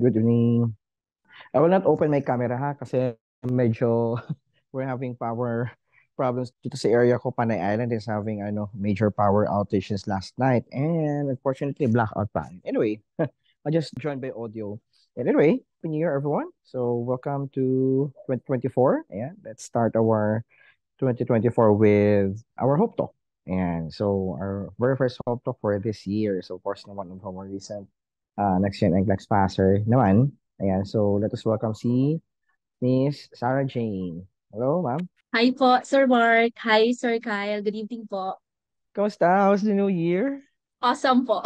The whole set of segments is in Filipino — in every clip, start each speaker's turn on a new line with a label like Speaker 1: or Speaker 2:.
Speaker 1: good evening. I will not open my camera ha kasi medyo we're having power problems dito sa area ko. Panay Island is having major power outages last night and unfortunately blackout pa. Anyway, I just joined by audio. And anyway, Happy New Year everyone. So welcome to 2024. Yeah, let's start our 2024 with our Hope Talk. And so our very first Hope Talk for this year is of course one of our recent next gen NCLEX passer naman. Ayan, so let us welcome si Miss Sarah Jane. Hello, ma'am.
Speaker 2: Hi po, Sir Mark. Hi, Sir Kyle. Good evening po.
Speaker 1: Kamusta? How's the new year?
Speaker 2: Awesome po.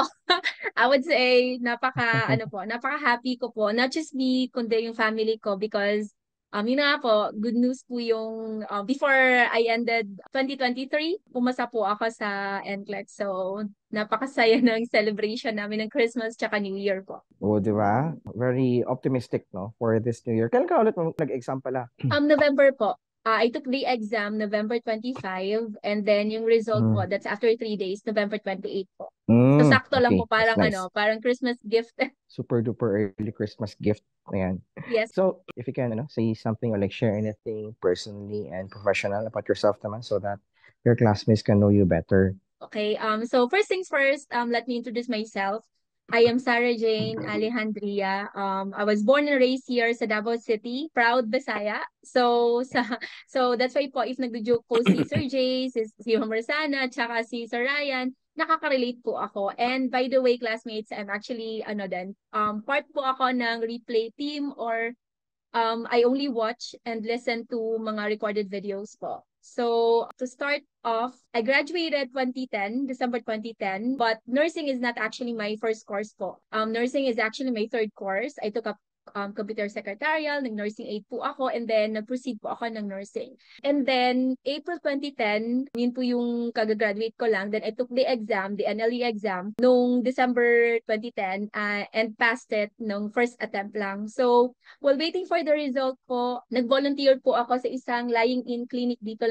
Speaker 2: I would say napaka-happy ko po. Not just me, kundi yung family ko because yun na nga po, good news po yung before I ended 2023, pumasa po ako sa NCLEX. So, napakasaya ng celebration namin ng Christmas tsaka New Year po.
Speaker 1: O, di ba? Very optimistic, no, for this new year. Kailan ka ulit nag-exam pala?
Speaker 2: November po. I took the exam November 25 and then yung result po,
Speaker 1: Mm.
Speaker 2: that's after 3 days, November 28 po. So sakto lang po,
Speaker 1: Okay, that's
Speaker 2: parang
Speaker 1: nice.
Speaker 2: parang Christmas gift.
Speaker 1: Super duper early Christmas gift. Ayan.
Speaker 2: Yes.
Speaker 1: So, if you can, say something or like share anything personally and professional about yourself naman so that your classmates can know you better.
Speaker 2: Okay. So first things first, let me introduce myself. I am Sarah Jane Alejandria. I was born and raised here sa Davao City, proud Bisaya. So that's why po if nagjo-joke po si Sir Jay, si Ma'am Rosana, tsaka si Sir Ryan, nakaka-relate po ako. And by the way, classmates, I'm actually part po ako ng replay team or I only watch and listen to mga recorded videos po. So, to start off, I graduated 2010, December 2010, but nursing is not actually my first course po. Nursing is actually my third course. I took up computer secretarial, nag-nursing aid po ako, and then nag-proceed po ako ng nursing. And then, April 2010, yun po yung kagagraduate ko lang. Then, I took the exam, the NLE exam, nung December 2010, and passed it nung first attempt lang. So, while waiting for the result po, nag-volunteer po ako sa isang lying-in clinic dito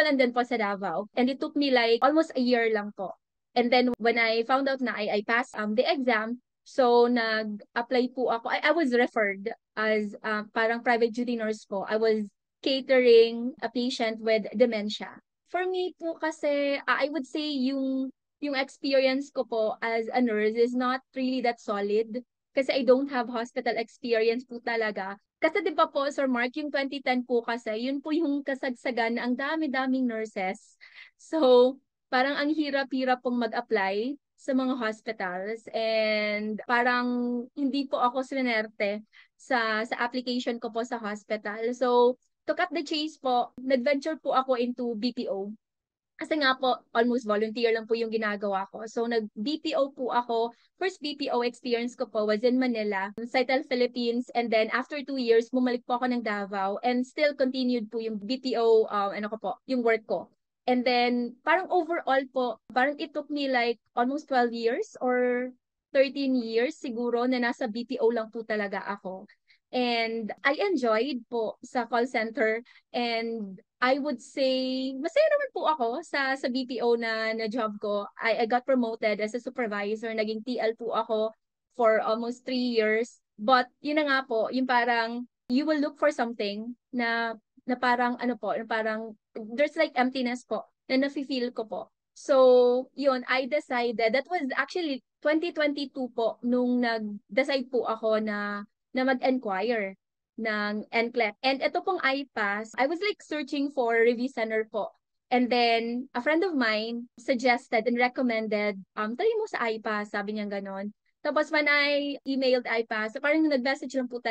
Speaker 2: lang din po sa Davao. And it took me like almost a year lang po. And then when I found out na I passed the exam, so nag-apply po ako. I was referred as parang private duty nurse po. I was catering a patient with dementia. For me po kasi, I would say yung experience ko po as a nurse is not really that solid kasi I don't have hospital experience po talaga. Kasi 'di ba po, Sir Mark, yung 2010 po kasi, yun po yung kasagsagan na ang dami-daming nurses. So, parang ang hirap-hirap pong mag-apply sa mga hospitals and parang hindi po ako sinerte sa application ko po sa hospital. So, to cut the chase po, nag-venture po ako into BPO. Kasi nga po, almost volunteer lang po yung ginagawa ko. So, nag-BPO po ako. First BPO experience ko po was in Manila, Cytel Philippines. And then, after 2 years, bumalik po ako ng Davao and still continued po yung BPO, yung work ko. And then, parang overall po, parang it took me like almost 12 years or 13 years siguro na nasa BPO lang po talaga ako. And I enjoyed po sa call center and I would say, masaya naman po ako sa BPO na job ko. I got promoted as a supervisor. Naging TL po ako for almost 3 years. But yun na nga po, yung parang you will look for something na parang na parang there's like emptiness po na nafe-feel ko po. So, yun, I decided, that was actually 2022 po, nung nag-decide po ako na mag-enquire ng NCLEX. And ito pong iPass, I was like searching for review center po. And then, a friend of mine suggested and recommended, try mo sa iPass, sabi niya ganon. Tapos when I emailed iPass, so parang nag-message lang po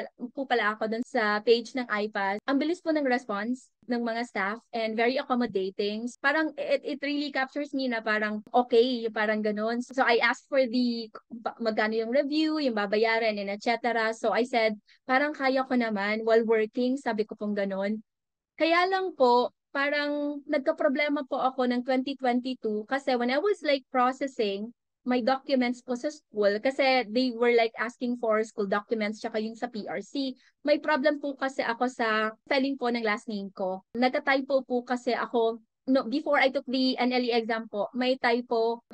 Speaker 2: pala ako dun sa page ng iPass. Ang bilis po ng response ng mga staff and very accommodating. Parang it really captures me na parang okay, parang ganun. So I asked for the magkano yung review, yung babayaran, and etc. So I said, parang kaya ko naman while working, sabi ko pong ganun. Kaya lang po, parang nagka-problema po ako ng 2022 kasi when I was like processing my documents po sa school kasi they were like asking for school documents tsaka yung sa PRC. May problem po kasi ako sa spelling po ng last name ko. Nagka-typo po kasi ako no, before I took the NLE exam po, may typo,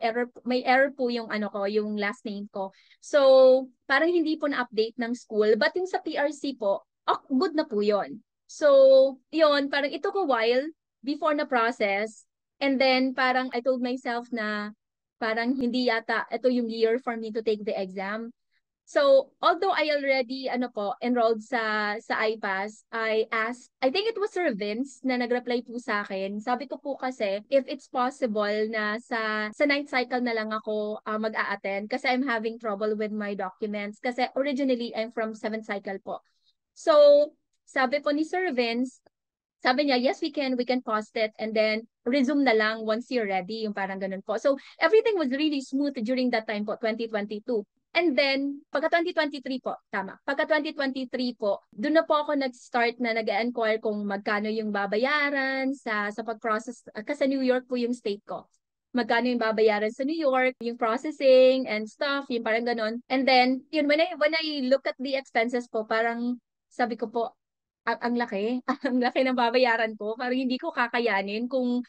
Speaker 2: may error po yung ano ko, yung last name ko. So, parang hindi po na-update ng school. But yung sa PRC po, good na po yun. So, yun, parang it took a while before na process. And then, parang I told myself na parang hindi yata ito yung year for me to take the exam. So, although I already enrolled sa IPAS, I think it was Sir Vince na nag-reply po sa akin. Sabi ko po kasi if it's possible na sa ninth cycle na lang ako mag-a-attend kasi I'm having trouble with my documents kasi originally I'm from seventh cycle po. So, sabi po ni Sir Vince, sabi niya, yes, we can post it and then resume na lang once you're ready, yung parang ganun po. So, everything was really smooth during that time po, 2022. And then, pagka 2023 po, tama, pagka 2023 po, doon na po ako nag-start na nag-enquire kung magkano yung babayaran sa pag-process, kasi New York po yung state ko. Magkano yung babayaran sa New York, yung processing and stuff, yung parang ganun. And then, yun, when I look at the expenses po, parang sabi ko po, ang laki, ang laki ng babayaran ko. Parang hindi ko kakayanin kung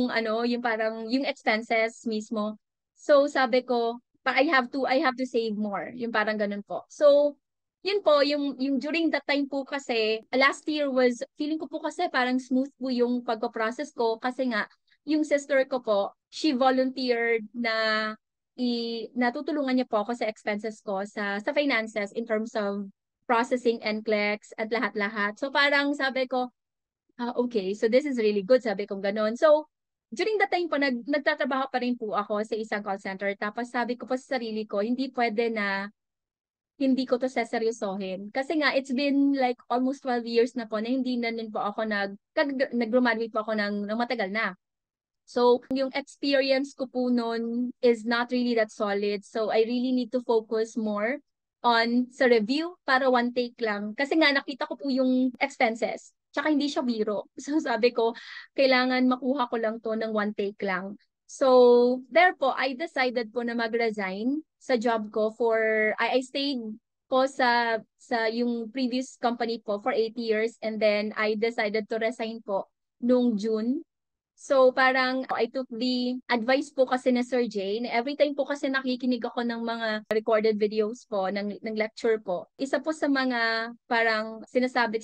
Speaker 2: ano, yung parang yung expenses mismo. So sabi ko, I have to save more. Yung parang ganun po. So yun po, yung during that time po kasi, last year was, feeling ko po kasi parang smooth po yung pagpaprocess ko kasi nga, yung sister ko po, she volunteered na natutulungan niya po ako sa expenses ko sa finances in terms of processing NCLEX at lahat-lahat. So parang sabi ko, okay, so this is really good, sabi ko gano'n. So during that time po, nagtatrabaho pa rin po ako sa isang call center. Tapos sabi ko po sa sarili ko, hindi pwede na hindi ko to seseryosohin. Kasi nga, it's been like almost 12 years na po na hindi na din po ako nag-graduate po ako ng matagal na. So, yung experience ko po noon is not really that solid. So, I really need to focus more on sa review para one take lang. Kasi nga, nakita ko po yung expenses. Tsaka hindi siya biro. So, sabi ko, kailangan makuha ko lang to ng one take lang. So, there po, I decided po na mag-resign sa job ko I stayed po sa yung previous company po for 8 years and then I decided to resign po nung June. So parang I took the advice po kasi na Sir Jane. Every time po kasi nakikinig ako ng mga recorded videos po, ng lecture po. Isa po sa mga parang sinasabi,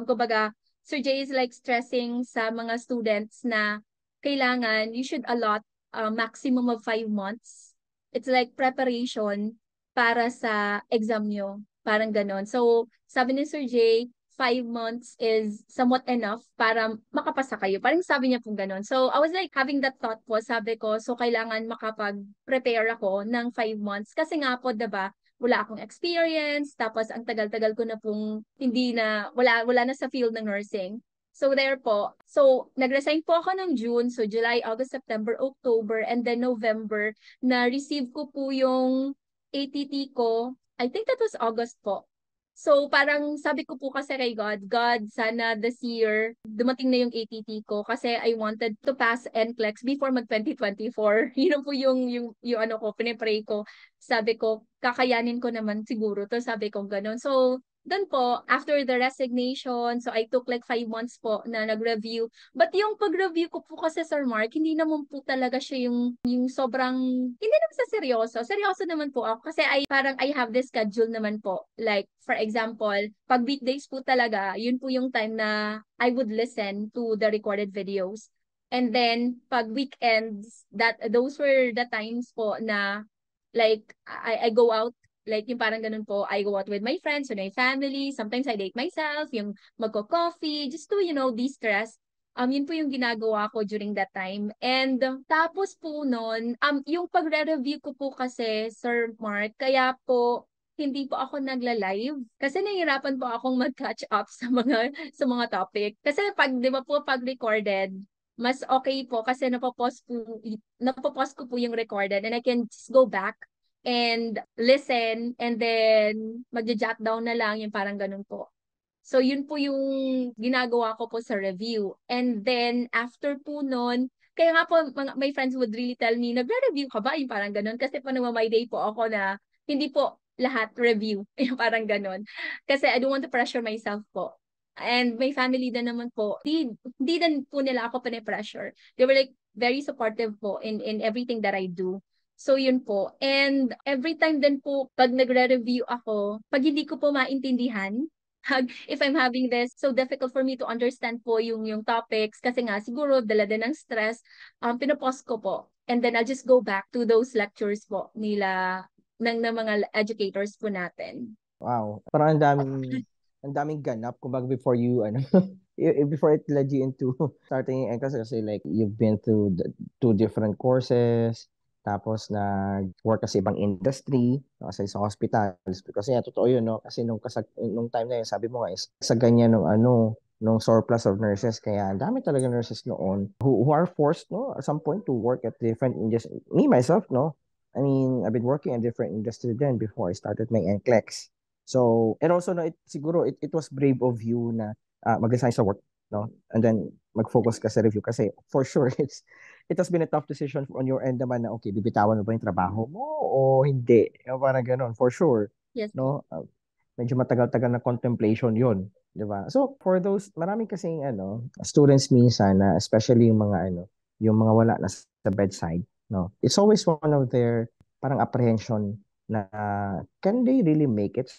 Speaker 2: kumbaga, Sir Jay is like stressing sa mga students na kailangan you should allot a maximum of 5 months. It's like preparation para sa exam nyo. Parang ganon. So sabi ni Sir Jay, 5 months is somewhat enough para makapasa kayo. Parang sabi niya pong ganun. So, I was like having that thought po. Sabi ko, so kailangan makapag-prepare ako ng 5 months. Kasi nga po, diba, wala akong experience. Tapos, ang tagal-tagal ko na pong wala na sa field ng nursing. So, there po. So, nag-resign po ako ng June. So, July, August, September, October, and then November, na-receive ko po yung ATT ko. I think that was August po. So parang sabi ko po kasi kay God, sana this year dumating na yung ATT ko kasi I wanted to pass NCLEX before mag 2024. Yun po yung ano ko, pinipray ko. Sabi ko, kakayanin ko naman siguro to, sabi ko ganun. So doon po, after the resignation, so I took like 5 months po na nag-review. But yung pag-review ko po kasi, Sir Mark, hindi naman po talaga siya yung sobrang, hindi naman sa seryoso. Seryoso naman po ako kasi I have this schedule naman po. Like, for example, pag weekdays po talaga, yun po yung time na I would listen to the recorded videos. And then, pag weekends, those were the times po na like, I go out. Like, yung parang ganun po, I go out with my friends, with my family. Sometimes I date myself, yung magko-coffee, just to, de-stress. Yun po yung ginagawa ko during that time. And tapos po nun, yung pagre-review ko po kasi, Sir Mark, kaya po, hindi po ako nagla-live. Kasi nahihirapan po akong mag-catch up sa mga topic. Kasi pag, di ba po, pag recorded, mas okay po kasi napopost ko po yung recorded and I can just go back and listen and then magja-jot down na lang yung parang ganun po. So yun po yung ginagawa ko po sa review. And then after po nun, kaya nga po my friends would really tell me, nagre-review ka ba? Yung parang ganun. Kasi po my day po ako na hindi po lahat review. Yung parang ganun. Kasi I don't want to pressure myself po. And my family din naman po, di din po nila ako pine-pressure. They were like very supportive po in everything that I do. So yun po. And every time din po, pag nagre-review ako, pag hindi ko po maintindihan, if I'm having this, so difficult for me to understand po yung topics, kasi nga siguro dala din ng stress, pinopost ko po. And then I'll just go back to those lectures po nila, ng mga educators po natin.
Speaker 1: Wow. Parang ang daming ganap kumbaga before you before it led you into starting kasi like you've been through the two different courses tapos na work kasi ibang industry no, kasi sa hospitals kasi totoo yun no kasi nung time na yun sabi mo nga is sa ganyan nung surplus of nurses kaya ang dami talaga nurses noon who are forced no at some point to work at different industry. Me myself no I mean I've been working in different industry then before I started my NCLEX. So, and also, no, siguro, it was brave of you na mag-resign sa work, no? And then, mag-focus ka sa review kasi for sure, it has been a tough decision on your end naman na, okay, bibitawan mo ba yung trabaho mo o hindi? Yung parang ganun, for sure,
Speaker 2: Yes po.
Speaker 1: no? Medyo matagal-tagal na contemplation yun, di ba? So, for those, maraming kasing, students minsan na, especially yung mga wala na sa bedside, no? It's always one of their, parang apprehension na can they really make it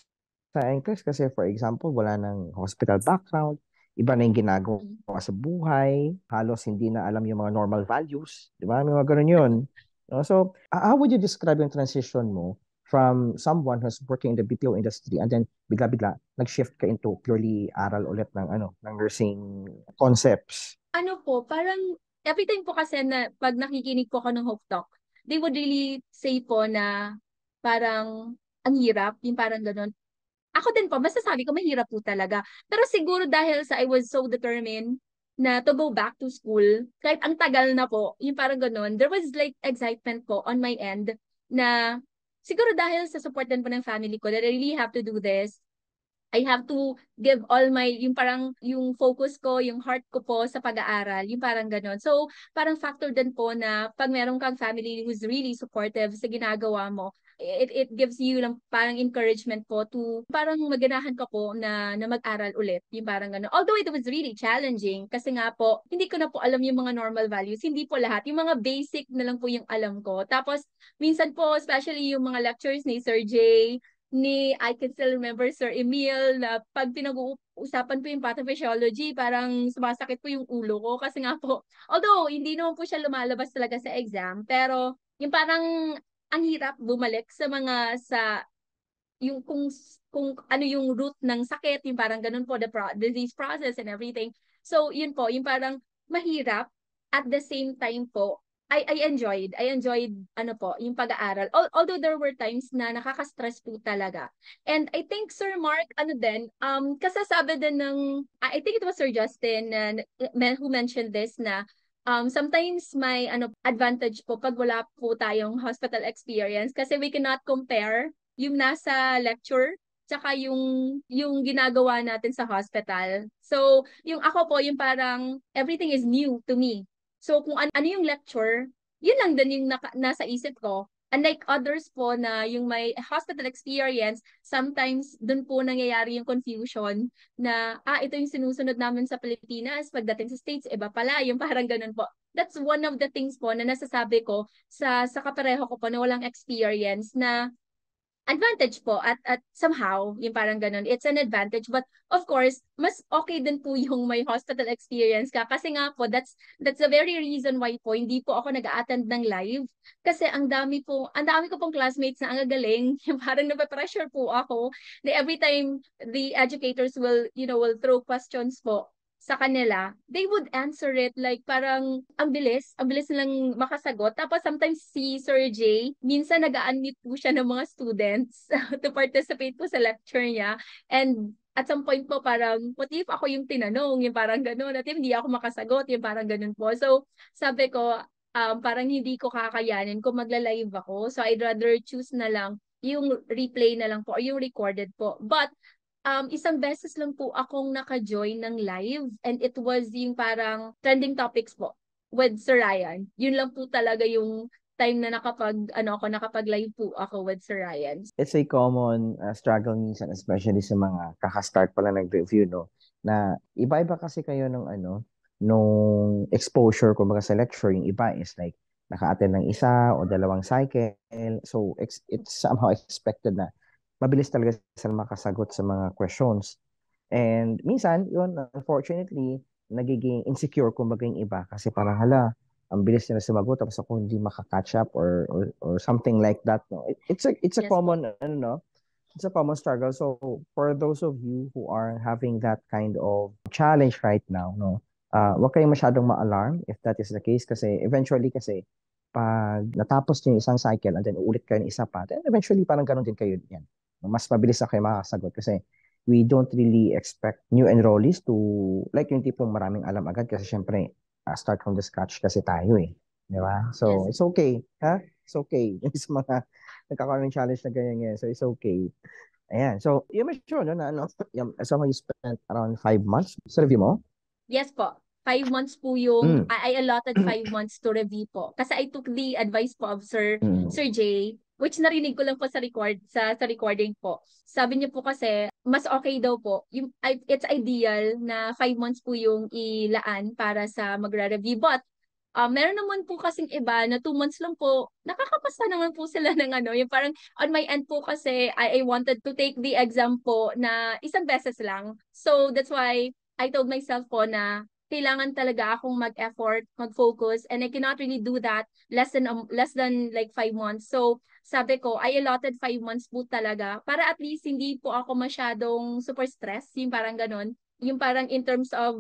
Speaker 1: sa NCLEX kasi for example, wala ng hospital background, iba na yung ginagawa
Speaker 2: Mm.
Speaker 1: sa buhay, halos hindi na alam yung mga normal values, di ba? May mga ganun yun. No? So, how would you describe yung transition mo from someone who's working in the BPO industry and then bigla-bigla nag-shift ka into purely aral ulit ng nursing concepts?
Speaker 2: Ano po, parang every time po kasi na pag nakikinig po ako ng Hope Talk, they would really say po na parang ang hirap, yung parang ganun. Ako din po, masasabi ko mahirap po talaga. Pero siguro dahil sa I was so determined na to go back to school, kahit ang tagal na po, yung parang ganun, there was like excitement po on my end na siguro dahil sa support din po ng family ko that I really have to do this. I have to give all my, yung parang, yung focus ko, yung heart ko po sa pag-aaral, yung parang ganon. So, parang factor din po na pag meron kang family who's really supportive sa ginagawa mo, it gives you lang parang encouragement po to parang maganahan ka po na mag-aral ulit, yung parang ganon. Although it was really challenging, kasi nga po, hindi ko na po alam yung mga normal values, hindi po lahat, yung mga basic na lang po yung alam ko. Tapos, minsan po, especially yung mga lectures ni Sir Jay, I can still remember Sir Emil na pag pinag-uusapan po yung pathophysiology, parang sumasakit po yung ulo ko kasi nga po, although hindi naman po siya lumalabas talaga sa exam, pero yung parang ang hirap bumalik sa yung kung ano yung root ng sakit, yung parang ganun po, disease process and everything. So, yun po, yung parang mahirap at the same time po, I enjoyed ano po, yung pag-aaral. Although there were times na nakaka-stress po talaga. And I think Sir Mark, ano din, kasasabi din ng, I think it was Sir Justin who mentioned this na sometimes may advantage po pag wala po tayong hospital experience kasi we cannot compare yung nasa lecture tsaka yung ginagawa natin sa hospital. So, yung ako po, yung parang everything is new to me. So, kung ano yung lecture, yun lang din yung nasa isip ko. Unlike others po na yung may hospital experience, sometimes dun po nangyayari yung confusion na, ito yung sinusunod namin sa Pilipinas, pagdating sa States, iba pala, yung parang ganun po. That's one of the things po na nasasabi ko sa kapareho ko po na walang experience na advantage po at somehow yung parang ganun it's an advantage but of course mas okay din po yung may hospital experience ka kasi nga po that's the very reason why po hindi po ako nag-a-attend ng live kasi ang dami ko pong classmates na ang gagaling yung parang nape-pressure po ako na every time the educators will throw questions po sa kanila, they would answer it like parang ang bilis nilang makasagot. Tapos sometimes si Sir J, minsan nag-unmute po siya ng mga students to participate po sa lecture niya. And at some point po parang, what if ako yung tinanong, yung parang ganun, at if hindi ako makasagot, yung parang ganun po. So sabi ko, parang hindi ko kakayanin kung magla-live ako. So I'd rather choose na lang yung replay na lang po or yung recorded po. But isang beses lang po akong naka-join ng live and it was yung parang trending topics po with Sir Ryan. Yun lang po talaga yung time na nakapag-live po ako with Sir Ryan.
Speaker 1: It's a common struggle minsan, especially sa mga kaka-start pa lang nag-review, no? na iba-iba kasi kayo ng nung exposure kumbaga sa lecture. Yung iba is like naka-attend ng isa o dalawang cycle. So it's somehow expected na mabilis talaga sila makasagot sa mga questions. And minsan, yun, unfortunately, nagiging insecure kumbaga yung iba kasi parang hala, ang bilis nila sumagot tapos ako hindi maka-catch up or something like that. No? It's a
Speaker 2: Yes po.
Speaker 1: common ano no, it's a common struggle. So for those of you who are having that kind of challenge right now, no, wag kayong masyadong ma-alarm if that is the case kasi eventually kasi pag natapos niyo yung isang cycle and then uulit kayo ng isa pa, then eventually parang ganun din kayo yan. Mas mabilis na kayo makakasagot kasi we don't really expect new enrollees to like yung tipong maraming alam agad kasi syempre start from the scratch kasi tayo eh. Di ba? So,
Speaker 2: Yes.
Speaker 1: it's okay. Ha? It's okay. Sa mga nagkakaroon ng challenge na ganyan ngayon. So, it's okay. Ayan. So, you mentioned, no, na ano, somehow you spent around 5 months sa review mo?
Speaker 2: Yes po. 5 months po yung,
Speaker 1: Mm.
Speaker 2: I allotted 5 months to review po. Kasi I took the advice po of Sir
Speaker 1: Mm.
Speaker 2: Jay, which narinig ko lang po sa recording po. Sabi niya po kasi, mas okay daw po, it's ideal na 5 months po yung ilaan para sa magra-review. But, meron naman po kasing iba na 2 months lang po, nakakapasa naman po sila ng ano, yung parang on my end po kasi I wanted to take the exam po na isang beses lang. So that's why I told myself po na kailangan talaga akong mag-effort, mag-focus, and I cannot really do that less than like 5 months. So sabi ko, I allotted 5 months po talaga para at least hindi po ako masyadong super stress, yung parang ganon. Yung parang in terms of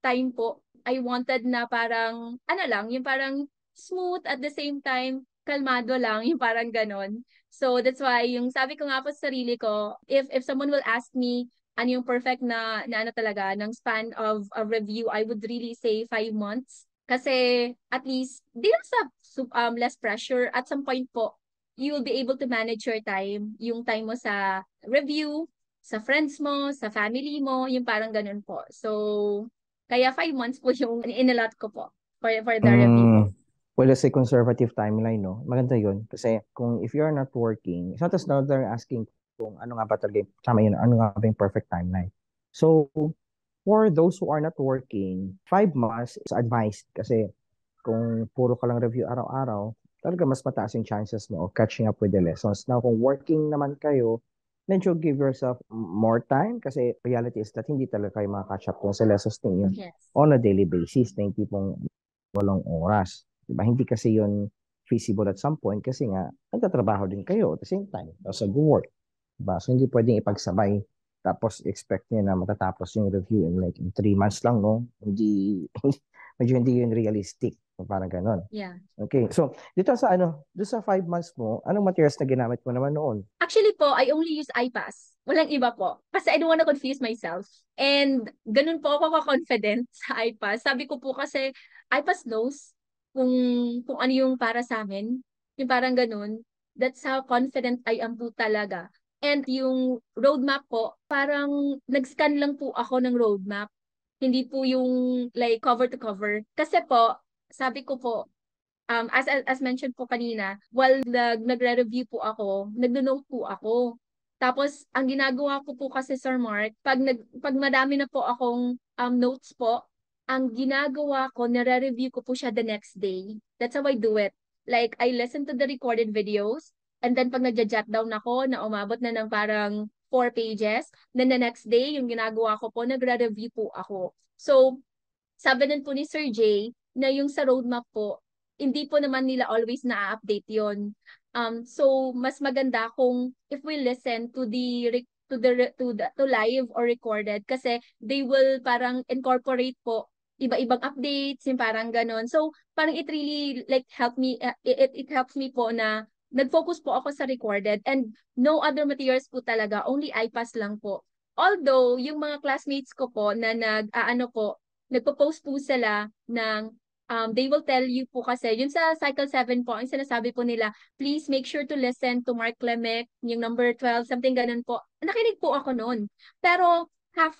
Speaker 2: time po, I wanted na parang, ano lang, yung parang smooth at the same time, kalmado lang, yung parang ganon. So that's why yung sabi ko nga po sa sarili ko, if someone will ask me ano yung perfect na ano talaga ng span of a review, I would really say 5 months. Kasi at least di lang sa less pressure at some point po you will be able to manage your time, yung time mo sa review, sa friends mo, sa family mo, yung parang ganun po. So kaya 5 months po yung inalot ko po for the review po.
Speaker 1: Mm. Well, let's say conservative timeline, no? Maganda yun. Kasi kung if you're not working, sometimes now they're asking kung ano nga ba talaga tama yun, ano nga ba yung perfect timeline. So, for those who are not working, 5 months is advised kasi kung puro ka lang review araw-araw, talaga mas mataas yung chances mo of catching up with the lessons. Now, kung working naman kayo, medyo give yourself more time kasi reality is that hindi talaga kayo makaka-catch up kung sa lessons ninyo
Speaker 2: Yes.
Speaker 1: on a daily basis na yung tipong walong oras. Diba? Hindi kasi yun feasible at some point kasi nga nagtatrabaho din kayo at the same time. Tapos nag-work. Diba? So hindi pwedeng ipagsabay tapos expect niya na matatapos yung review in like in 3 months lang, no? Hindi, medyo hindi yun realistic. So, parang ganon.
Speaker 2: Yeah.
Speaker 1: Okay. So, dito sa doon sa 5 months mo, anong materials na ginamit mo naman noon?
Speaker 2: Actually po, I only use iPass. Walang iba po. Kasi I don't wanna confuse myself. And ganun po ako ka-confident sa iPass. Sabi ko po kasi, iPass knows kung, kung ano yung para sa amin. Yung parang ganun. That's how confident I am po talaga. And yung roadmap po, parang nag-scan lang po ako ng roadmap. Hindi po yung like cover to cover. Kasi po, sabi ko po, as mentioned po kanina, while nagre-review po ako, nagno-note po ako. Tapos, ang ginagawa ko po kasi, Sir Mark, pag madami na po akong notes po, ang ginagawa ko, nare-review ko po siya the next day. That's how I do it. Like, I listen to the recorded videos, and then pag nagja-jot down ako, na umabot na ng parang 4 pages, then the next day, yung ginagawa ko po, nagre-review po ako. So, sabi din po ni Sir Jay na yung sa roadmap po, hindi po naman nila always na-update yon. So mas maganda kung if we listen to to live or recorded kasi they will parang incorporate po iba-ibang updates, yung parang ganon. So parang it really like help me it helps me po na nag-focus po ako sa recorded and no other materials po talaga, only iPass lang po. Although yung mga classmates ko po na nag-aano po nagpo-post po sila ng they will tell you po kasi, yun sa Cycle 7 po, ang sinasabi po nila, please make sure to listen to Mark Lemek, yung number 12, something ganun po. Nakinig po ako noon. Pero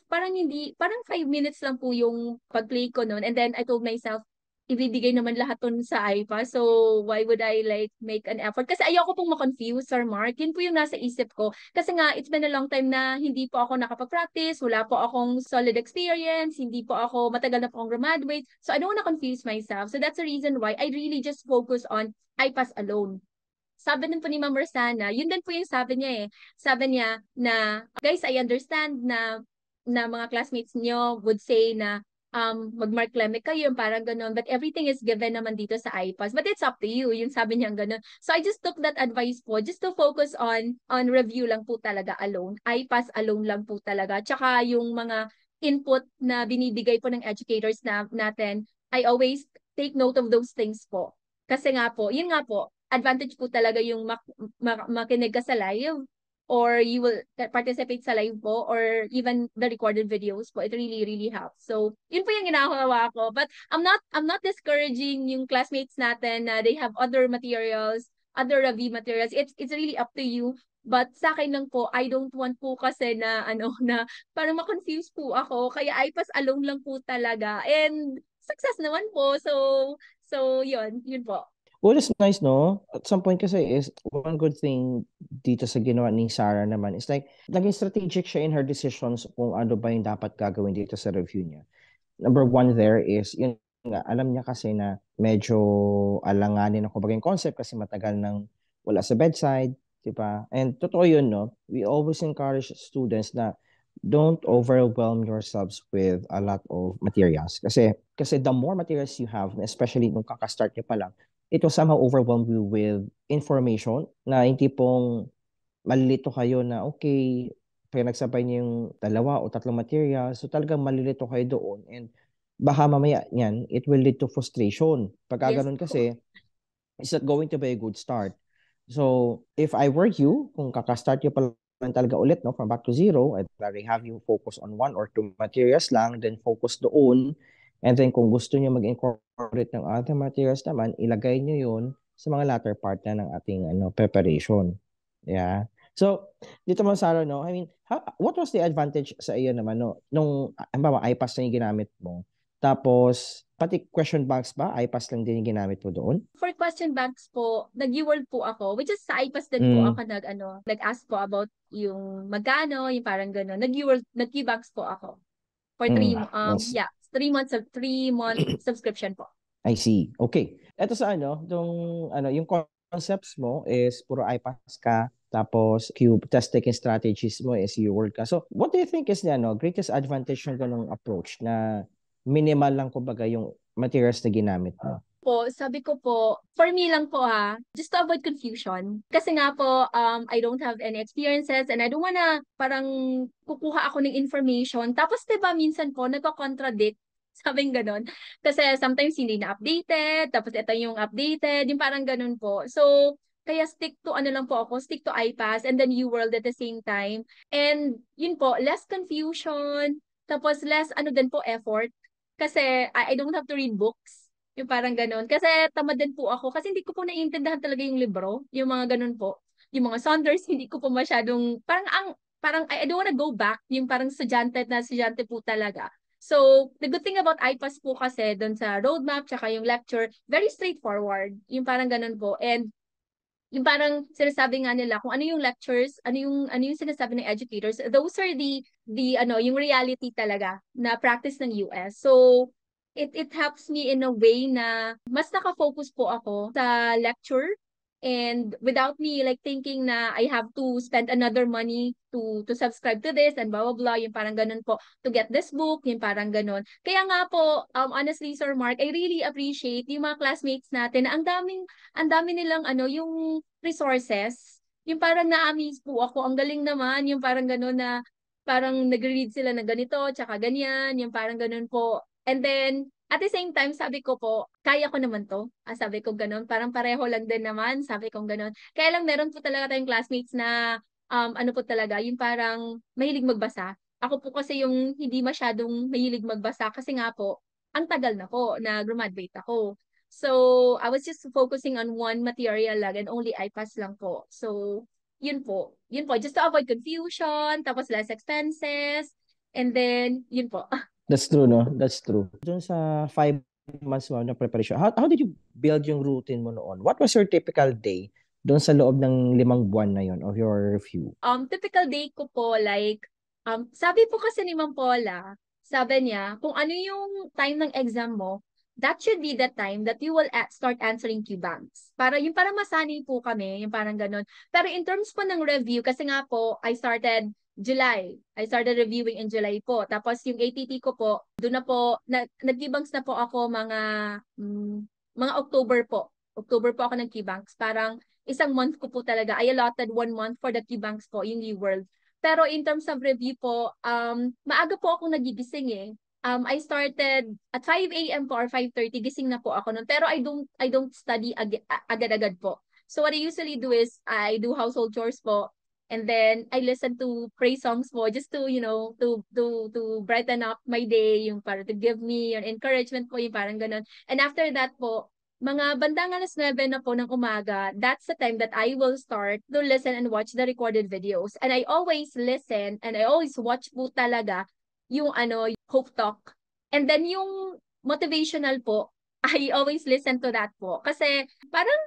Speaker 2: parang hindi, parang 5 minutes lang po yung pag-play ko noon. And then I told myself, ibibigay naman lahat ton sa IPA. So, why would I like make an effort? Kasi ayoko pong ma-confuse, Sir Mark. Yun po yung nasa isip ko. Kasi nga, it's been a long time na hindi po ako nakapag-practice, wala po akong solid experience, hindi po ako, matagal na po akong graduate. So, I don't want to confuse myself. So, that's the reason why I really just focus on IPAS alone. Sabi din po ni Ma'am Rosana, yun din po yung sabi niya eh. Sabi niya na, guys, I understand na mga classmates niyo would say na mag-mark kayo, parang ganun. But everything is given naman dito sa IPAS. But it's up to you, yung sabi niya ganun. So I just took that advice po just to focus on review lang po talaga alone. IPAS alone lang po talaga. Tsaka yung mga input na binibigay po ng educators natin, I always take note of those things po. Kasi nga po, yun nga po, advantage po talaga yung makinig ka sa live or you will participate sa live po or even the recorded videos po. It really, really helps. So, yun po yung ginagawa ko. But I'm not discouraging yung classmates natin na they have other materials, other review materials. It's really up to you. But sa akin lang po, I don't want po kasi na na parang ma-confuse po ako. Kaya IPAS alone lang po talaga. And success naman po. So yun po.
Speaker 1: Well, it's nice, no? At some point kasi is one good thing dito sa ginawa ni Sarah naman is like naging strategic siya in her decisions kung ano ba yung dapat gagawin dito sa review niya. Number one there is, yun nga, alam niya kasi na medyo alanganin ako bagay concept kasi matagal nang wala sa bedside, di ba? And totoo yun, no? We always encourage students na don't overwhelm yourselves with a lot of materials. Kasi the more materials you have, especially nung kakastart niyo pa lang, it will somehow overwhelm you with information na hindi pong malilito kayo na okay, pinagsabay niyo yung dalawa o tatlong materials, so talagang malilito kayo doon and baka mamaya niyan, it will lead to frustration. Pagka
Speaker 2: Yes
Speaker 1: ganun
Speaker 2: po.
Speaker 1: kasi, it's not going to be a good start. So, if I were you, kung kakastart nyo pa lang talaga ulit, no, from back to zero, I'd rather have you focus on one or two materials lang, then focus doon. And then kung gusto nyo mag-incorporate ng other materials naman, ilagay nyo yun sa mga latter part na ng ating preparation. Yeah. So, dito mo, Sarah, no, I mean, what was the advantage sa iyo naman, no, nung, halimbawa, iPass na yung ginamit mo, tapos, pati question banks ba, iPass lang din yung ginamit mo doon?
Speaker 2: For question banks po, nag-Uworld po ako, which is sa IPAS din po
Speaker 1: Mm.
Speaker 2: ako nag-ask po about yung magkano, yung parang gano'n. Nag-Ubanks po ako for
Speaker 1: Mm, nice.
Speaker 2: yeah, 3 month subscription po.
Speaker 1: I see. Okay. Ito sa yung concepts mo is puro iPass ka, tapos cube test taking strategies mo is your world ka. So, what do you think is the greatest advantage ng ganung approach na minimal lang kumbaga yung materials na ginamit mo?
Speaker 2: Po, sabi ko po, for me lang po ha, just to avoid confusion. Kasi nga po, I don't have any experiences and I don't wanna parang kukuha ako ng information. Tapos 'di ba minsan po nagko-contradict, sabing ganon. Kasi sometimes hindi na updated, tapos ito yung updated, yung parang ganon po. So, kaya stick to ano lang po ako, stick to iPass and then UWorld at the same time. And yun po, less confusion, tapos less ano din po effort. Kasi I don't have to read books yung parang ganun. Kasi tamad din po ako. Kasi hindi ko po naiintindihan talaga yung libro. Yung mga ganun po. Yung mga Saunders, hindi ko po masyadong, parang I don't wanna go back. Yung parang estudyante po talaga. So, the good thing about IPAS po kasi doon sa roadmap, tsaka yung lecture, very straightforward. Yung parang ganun po. And yung parang sinasabi nga nila kung ano yung lectures, ano yung sinasabi ng educators, those are yung reality talaga na practice ng US. So it helps me in a way na mas naka-focus po ako sa lecture and without me like thinking na I have to spend another money to subscribe to this and blah blah blah, yung parang ganun po, to get this book, yung parang ganun. Kaya nga po, honestly Sir Mark, I really appreciate yung mga classmates natin na ang dami nilang yung resources. Yung parang na-amaze po ako. Ang galing naman, yung parang gano'n na parang nagre-read sila na ganito, tsaka ganyan, yung parang gano'n po. And then, at the same time, sabi ko po, kaya ko naman to. Sabi ko gano'n, parang pareho lang din naman, sabi ko gano'n. Kaya lang meron po talaga tayong classmates na, ano po talaga, yung parang mahilig magbasa. Ako po kasi yung hindi masyadong mahilig magbasa kasi nga po, ang tagal na po na graduate ako. So, I was just focusing on one material lang and only IPAS lang po. So, yun po. Yun po. Just to avoid confusion, tapos less expenses, and then, yun po.
Speaker 1: That's true, no? That's true. Doon sa 5 months mo na preparation. How did you build yung routine mo noon? What was your typical day doon sa loob ng 5 buwan na yon of your review?
Speaker 2: Typical day ko po, like, sabi po kasi ni Ma'am Paula, sabi niya, kung ano yung time ng exam mo, that should be the time that you will start answering Q-banks. Para masanay po kami, yung parang ganun. Pero in terms po ng review, kasi nga po, I started July. I started reviewing in July po. Tapos yung ATT ko po, doon na po, nag-Q-banks na po ako mm, mga October po. October po ako ng Q-banks. Parang isang month ko po talaga. I allotted 1 month for the Q-banks po, yung U-World. Pero in terms of review po, maaga po ako nagigising eh. I started at 5 a.m. po or 5:30, gising na po ako noon. Pero I don't study agad-agad po. So what I usually do is I do household chores po. And then I listen to praise songs po just to, to brighten up my day, yung para to give me an encouragement po, yung parang ganun. And after that po, mga bandang 9:00 na po ng umaga, that's the time that I will start to listen and watch the recorded videos. And I always listen and I always watch po talaga yung Hope Talk. And then yung motivational po, I always listen to that po. Kasi parang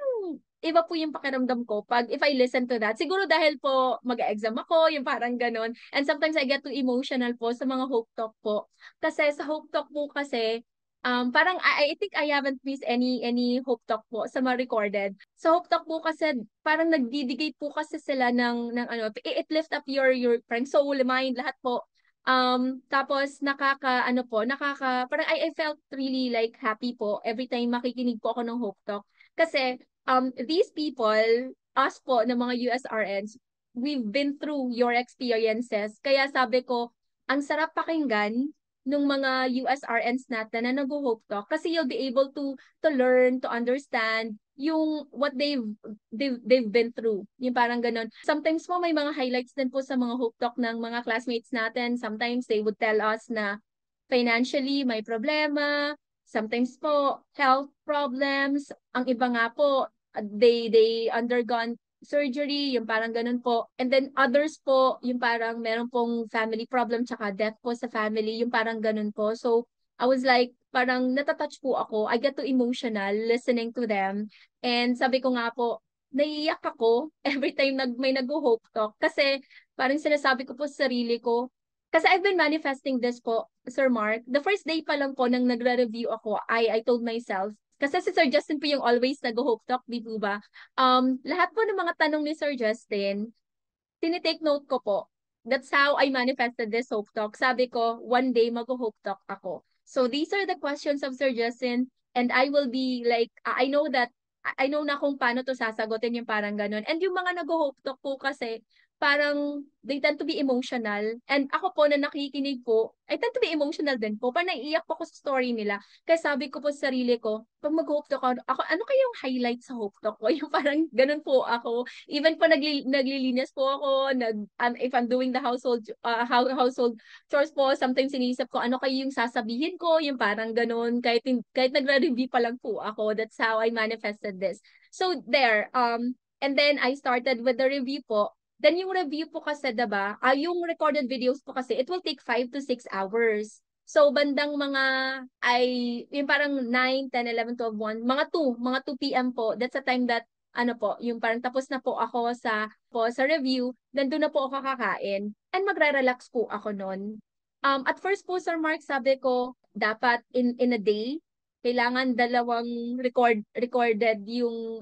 Speaker 2: iba po yung pakiramdam ko pag if I listen to that. Siguro dahil po mag-exam ako, yung parang ganun. And sometimes I get too emotional po sa mga Hope Talk po. Kasi sa Hope Talk po kasi, parang I think I haven't missed any Hope Talk po sa mga recorded. Sa Hope Talk po kasi parang nagdidicate po kasi sila ng it lift up your parang soul, mind, lahat po. Tapos parang I felt really like happy po every time makikinig po ako ng Hope Talk. Kasi these people, us po ng mga USRNs, we've been through your experiences. Kaya sabi ko, ang sarap pakinggan nung mga USRNs natin na nag-hope talk kasi you'll be able to learn, to understand yung what they've been through. Yung parang ganun. Sometimes po may mga highlights din po sa mga hope talk ng mga classmates natin. Sometimes they would tell us na financially may problema, sometimes po health problems, ang iba nga po they undergone surgery, yung parang ganun po. And then others po, yung parang meron pong family problem tsaka death po sa family, yung parang ganun po. So, I was like, parang natatouch po ako. I get too emotional listening to them. And sabi ko nga po, naiiyak ako every time may nag-hope talk. Kasi parang sinasabi ko po sa sarili ko, kasi I've been manifesting this po, Sir Mark. The first day pa lang po nang nagre-review ako, I told myself, kasi si Sir Justin po yung always nag-hope talk, di po ba? Lahat po ng mga tanong ni Sir Justin, tinitake note ko po. That's how I manifested this hope talk. Sabi ko, one day mag-hope talk ako. So these are the questions of Sir Justin and I will be like, I know na kung paano to sasagutin yung parang ganun. And yung mga nag-hope talk po kasi, parang they tend to be emotional. And ako po na nakikinig po, I tend to be emotional din po. Parang naiiyak po ako sa story nila. Kaya sabi ko po sa sarili ko, pag mag-hope talk ako, ano kayong highlight sa hope talk ko? Yung parang ganun po ako. Even po naglilinis po ako, if I'm doing the household chores po, sometimes sinisip ko ano kayo yung sasabihin ko, yung parang ganun. Kahit nagre-review pa lang po ako, that's how I manifested this. So there, and then I started with the review po. Then yung review po kasi, diba, yung recorded videos po kasi, it will take 5 to 6 hours. So, bandang ay, yung parang 9, 10, 11, 12, 1, mga 2 p.m. po, that's the time that, yung parang tapos na po ako sa review, then doon na po ako kakain, and magre-relax po ako noon. At first po, Sir Mark, sabi ko, dapat in a day, kailangan dalawang recorded yung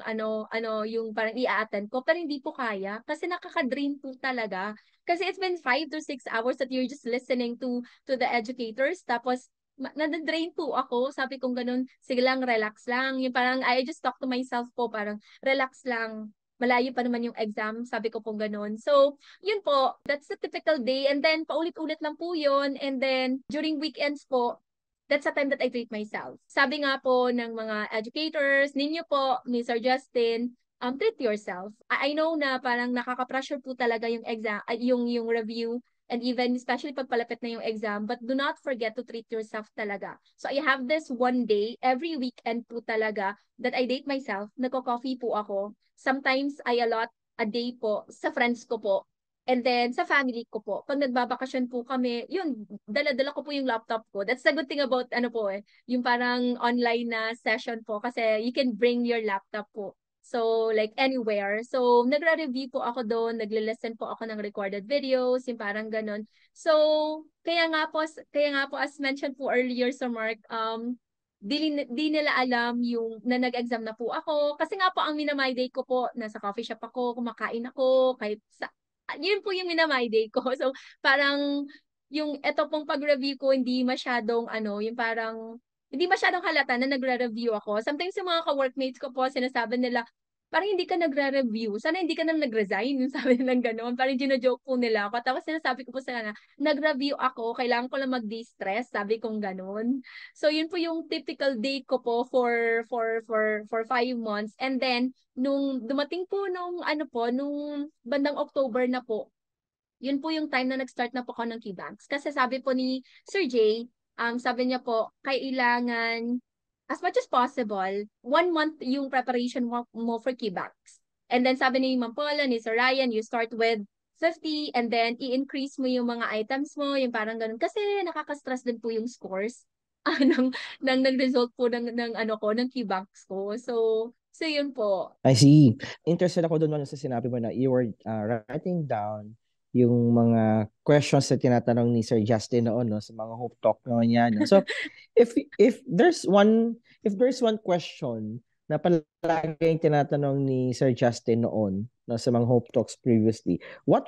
Speaker 2: yung parang i-attend ko pero hindi po kaya kasi nakaka-drain po talaga kasi it's been 5 to 6 hours that you're just listening to the educators tapos nadadrain po ako sabi kong ganun sige lang relax lang yung parang I just talk to myself po parang relax lang malayo pa naman yung exam sabi ko pong ganun so yun po that's the typical day and then paulit-ulit lang po yun and then during weekends po that's the time that I treat myself. Sabi nga po ng mga educators, ninyo po, ni Sir Justin, treat yourself. I know na parang nakaka-pressure po talaga yung exam, yung review, and even especially pag palapit na yung exam, but do not forget to treat yourself talaga. So I have this one day, every weekend po talaga, that I date myself, nagko-coffee po ako. Sometimes I allot a day po sa friends ko po And then sa family ko po, pag nagbabakasyon po kami, yun, dala-dala ko po yung laptop ko. That's the good thing about ano po yung parang online na session po kasi you can bring your laptop po. So like anywhere. So nagra-review po ako doon, nagle-listen po ako ng recorded videos, yung parang ganun. So kaya nga po as mentioned po earlier sa Mark, di nila alam yung na nag-exam na po ako. Kasi nga po ang minamay day ko po, nasa coffee shop ako, kumakain ako, kahit sa yun po yung minamay day ko. So, parang yung eto pong pag-review ko, hindi masyadong ano, yung parang, hindi masyadong halata na nagre-review ako. Sometimes yung mga ka-workmates ko po, sinasabi nila, parang hindi ka nagre-review. Sana hindi ka nang nag-resign. Yung sabi nilang gano'n. Parang gino-joke po nila ako. Tapos sinasabi ko po sa kanila, nag-review ako, kailangan ko lang mag-de-stress. Sabi kong gano'n. So, yun po yung typical day ko po for 5 months. And then, nung dumating po nung ano po, nung bandang October na po, yun po yung time na nag-start na po ako ng Keybanks. Kasi sabi po ni Sir Jay, sabi niya po, kailangan, as much as possible, 1 month yung preparation mo for Keybanks. And then sabi ni Ma'am Paula, ni Sir Ryan, you start with 50 and then i-increase mo yung mga items mo, yung parang ganun. Kasi nakaka-stress din po yung scores ng result po ng ano ko, ng Keybanks ko. So yun po.
Speaker 1: I see. Interested ako doon sa sinabi mo na you were writing down yung mga questions na tinatanong ni Sir Justin noon, no, sa mga Hope Talk noon yan. No? So, if there's one question na palaging tinatanong ni Sir Justin noon, no, sa mga Hope Talks previously, what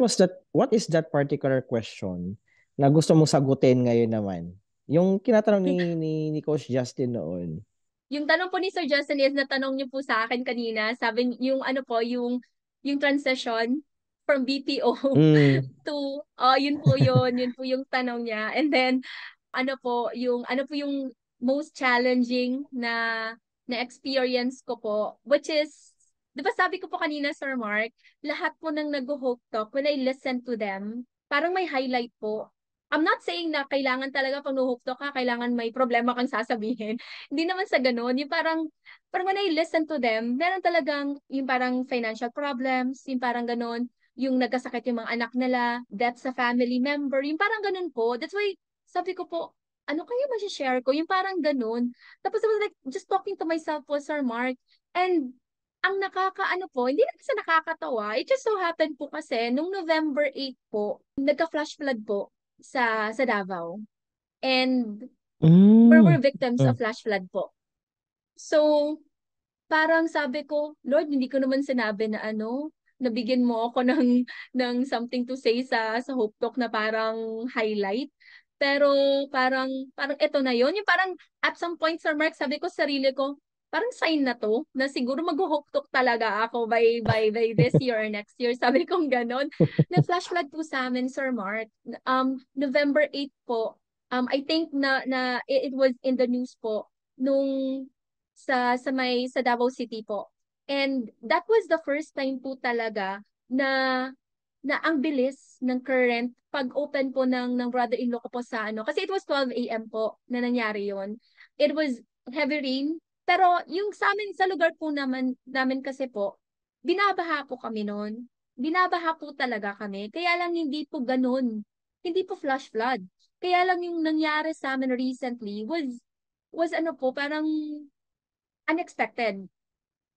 Speaker 1: is that particular question na gusto mong sagutin ngayon naman? Yung kinatanong ni Coach Justin noon.
Speaker 2: Yung tanong po ni Sir Justin is natanong niyo po sa akin kanina, sabi yung ano po, yung transition from BPO
Speaker 1: Mm.
Speaker 2: to yun po yung tanong niya. And then ano po yung most challenging na experience ko po, which is 'di ba sabi ko po kanina Sir Mark, lahat po ng nag-hope talk when I listen to them, parang may highlight po. I'm not saying na kailangan talaga pag no-hope talk ka, kailangan may problema kang sasabihin. Hindi naman sa gano'n. Yung parang when I listen to them, meron talagang yung parang financial problems, yung parang gano'n, yung nagkasakit yung mga anak nila, death sa family member, yung parang gano'n po. That's why sabi ko po, ano kaya share ko? Yung parang ganun. Tapos I was like, just talking to myself po, Sir Mark. And ang nakakaano po, hindi naman sa nakakatawa, it just so happened po kasi, nung November 8 po, nagka-flash flood po sa Davao. And we're
Speaker 1: Mm.
Speaker 2: victims of
Speaker 1: Mm.
Speaker 2: flash flood po. So, parang sabi ko, Lord, hindi ko naman sinabi na ano, nabigyan mo ako ng something to say sa Hope Talk na parang highlight. Pero parang ito na yon. Yung parang at some point, Sir Mark, sabi ko sa sarili ko, parang sign na to na siguro mag-hope talk talaga ako by this year or next year. Sabi kong ganon. Na-flash flood po sa amin, Sir Mark. November 8 po. I think na it was in the news po nung sa Davao City po. And that was the first time po talaga na na ang bilis ng current pag open po ng brother-in-law ko po sa ano. Kasi it was 12 a.m. po na nangyari yon. It was heavy rain. Pero yung sa amin, sa lugar po namin kasi po, binabaha po kami noon. Binabaha po talaga kami. Kaya lang hindi po ganun. Hindi po flash flood. Kaya lang yung nangyari sa amin recently was ano po, parang unexpected.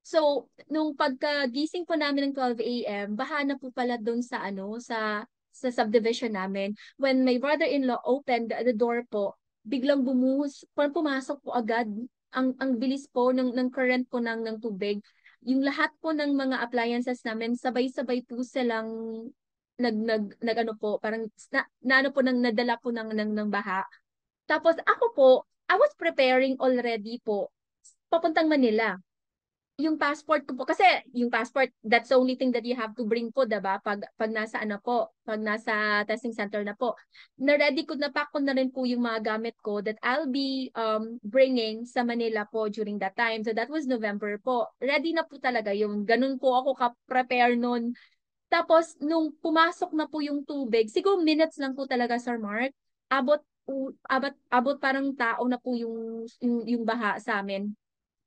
Speaker 2: So, nung pagkagising po namin ng 12 a.m., baha na po pala doon sa ano, sa subdivision namin. When my brother-in-law opened the door po, biglang bumuhos, parang pumasok po agad. Ang bilis po ng current po ng tubig. Yung lahat po ng mga appliances namin, sabay-sabay po silang nag ano po, parang na ano po nadala po ng baha. Tapos ako po, I was preparing already po papuntang Manila yung passport ko po, kasi yung passport, that's the only thing that you have to bring po, diba? Pag nasa ano po, pag nasa testing center na po. Na-ready ko, napack ko na rin po yung mga gamit ko that I'll be bringing sa Manila po during that time. So that was November po. Ready na po talaga yung ganun po ako ka-prepare nun. Tapos, nung pumasok na po yung tubig, siguro minutes lang po talaga, Sir Mark, abot parang tao na po yung baha sa amin.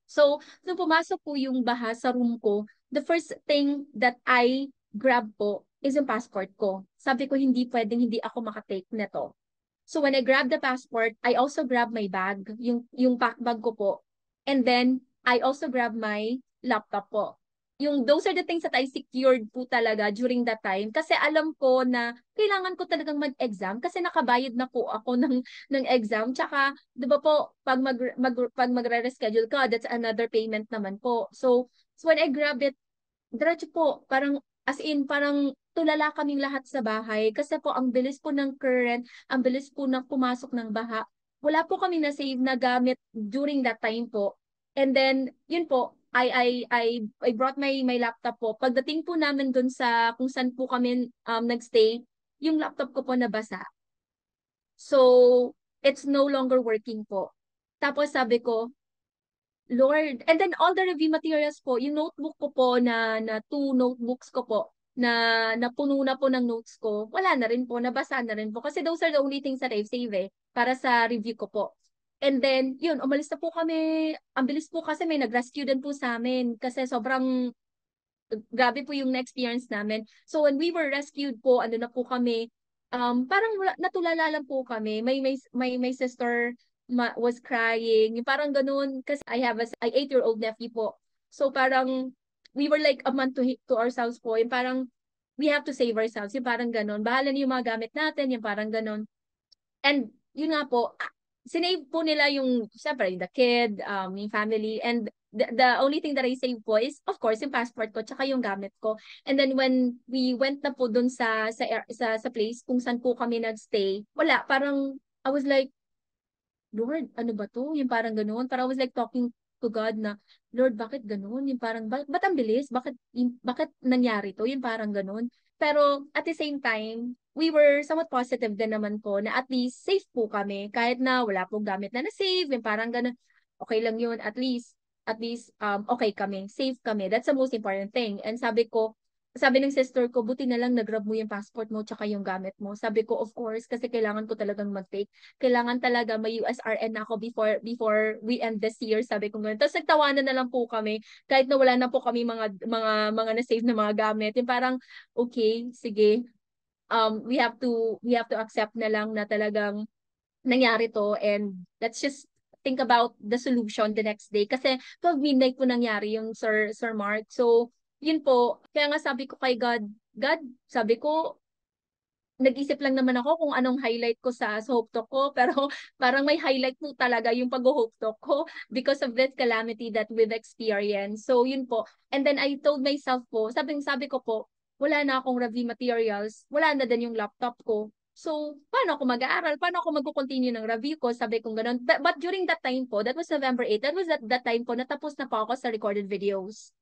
Speaker 2: So, nung pumasok po yung baha sa room ko, the first thing that I grab po is yung passport ko. Sabi ko, hindi pwedeng hindi ako makatake na to. So when I grabbed the passport, I also grabbed my bag, yung pack bag ko po. And then I also grabbed my laptop po. Those are the things that I secured po talaga during that time kasi alam ko na kailangan ko talagang mag-exam kasi nakabayad na po ako ng exam. Tsaka 'di ba po pag magre-reschedule ka, that's another payment naman po. So when I grab it, diretso po, parang as in parang tulala kaming lahat sa bahay kasi po ang bilis po ng current, ang bilis po ng pumasok ng baha. Wala po kami na save na gamit during that time po. And then yun po, I brought my laptop po. Pagdating po namin dun sa kung saan po kami nagstay, yung laptop ko po nabasa. So it's no longer working po. Tapos sabi ko, Lord. And then all the review materials po, yung notebook ko po na two notebooks ko po na napuno na po ng notes ko, wala na rin po, nabasa na rin po. Kasi those are the only things that I've saved para sa review ko po. And then, yun, umalis na po kami. Ang bilis po kasi may nag-rescue din po sa amin kasi sobrang grabe po yung na-experience namin. So when we were rescued po, ano na po kami, parang natulala lang po kami. My sister was crying. Yung parang ganun, kasi I have a 8-year-old nephew po. So parang we were like a month to ourselves po. Yung parang we have to save ourselves. Yung parang ganun. Bahala na yung mga gamit natin, yung parang ganun. And yun nga po, sinave po nila yung, syempre, the kid, yung family, and the only thing that I save po is, of course, yung passport ko, tsaka yung gamit ko. And then when we went na po dun sa place kung saan po kami nagstay, wala, parang, I was like, Lord, ano ba to? Yung parang ganoon. Parang I was like talking to God na, Lord, bakit ganoon? Yung parang, ba't ang bilis? Bakit nangyari to? Yung parang ganoon. Pero at the same time, we were somewhat positive din naman po na at least safe po kami. Kahit na wala pong gamit na na-save, yung parang ganoon. Okay lang yun. At least, okay kami. Safe kami. That's the most important thing. And sabi ng sister ko, buti na lang nag-grab mo yung passport mo tsaka yung gamit mo. Sabi ko, of course, kasi kailangan ko talagang mag-take. Kailangan talaga may USRN ako before we end this year, sabi ko ganun. Tapos nagtawanan na lang po kami kahit na wala na po kami mga na-save na mga gamit. Yung parang okay, sige. We have to accept na lang na talagang nangyari to, and let's just think about the solution the next day kasi 12 midnight po nangyari yung Sir Mark. So yun po, kaya nga sabi ko kay God, sabi ko, nag-isip lang naman ako kung anong highlight ko sa Hope Talk ko, pero parang may highlight po talaga yung pag-Hope Talk ko because of this calamity that we've experienced. So yun po. And then I told myself po, sabi ko po, wala na akong review materials, wala na din yung laptop ko. So, paano ako mag-aaral? Paano ako mag-continue ng review ko? Sabi ko ganun. But during that time po, that was November 8, that was at that time po, natapos na po ako sa recorded videos.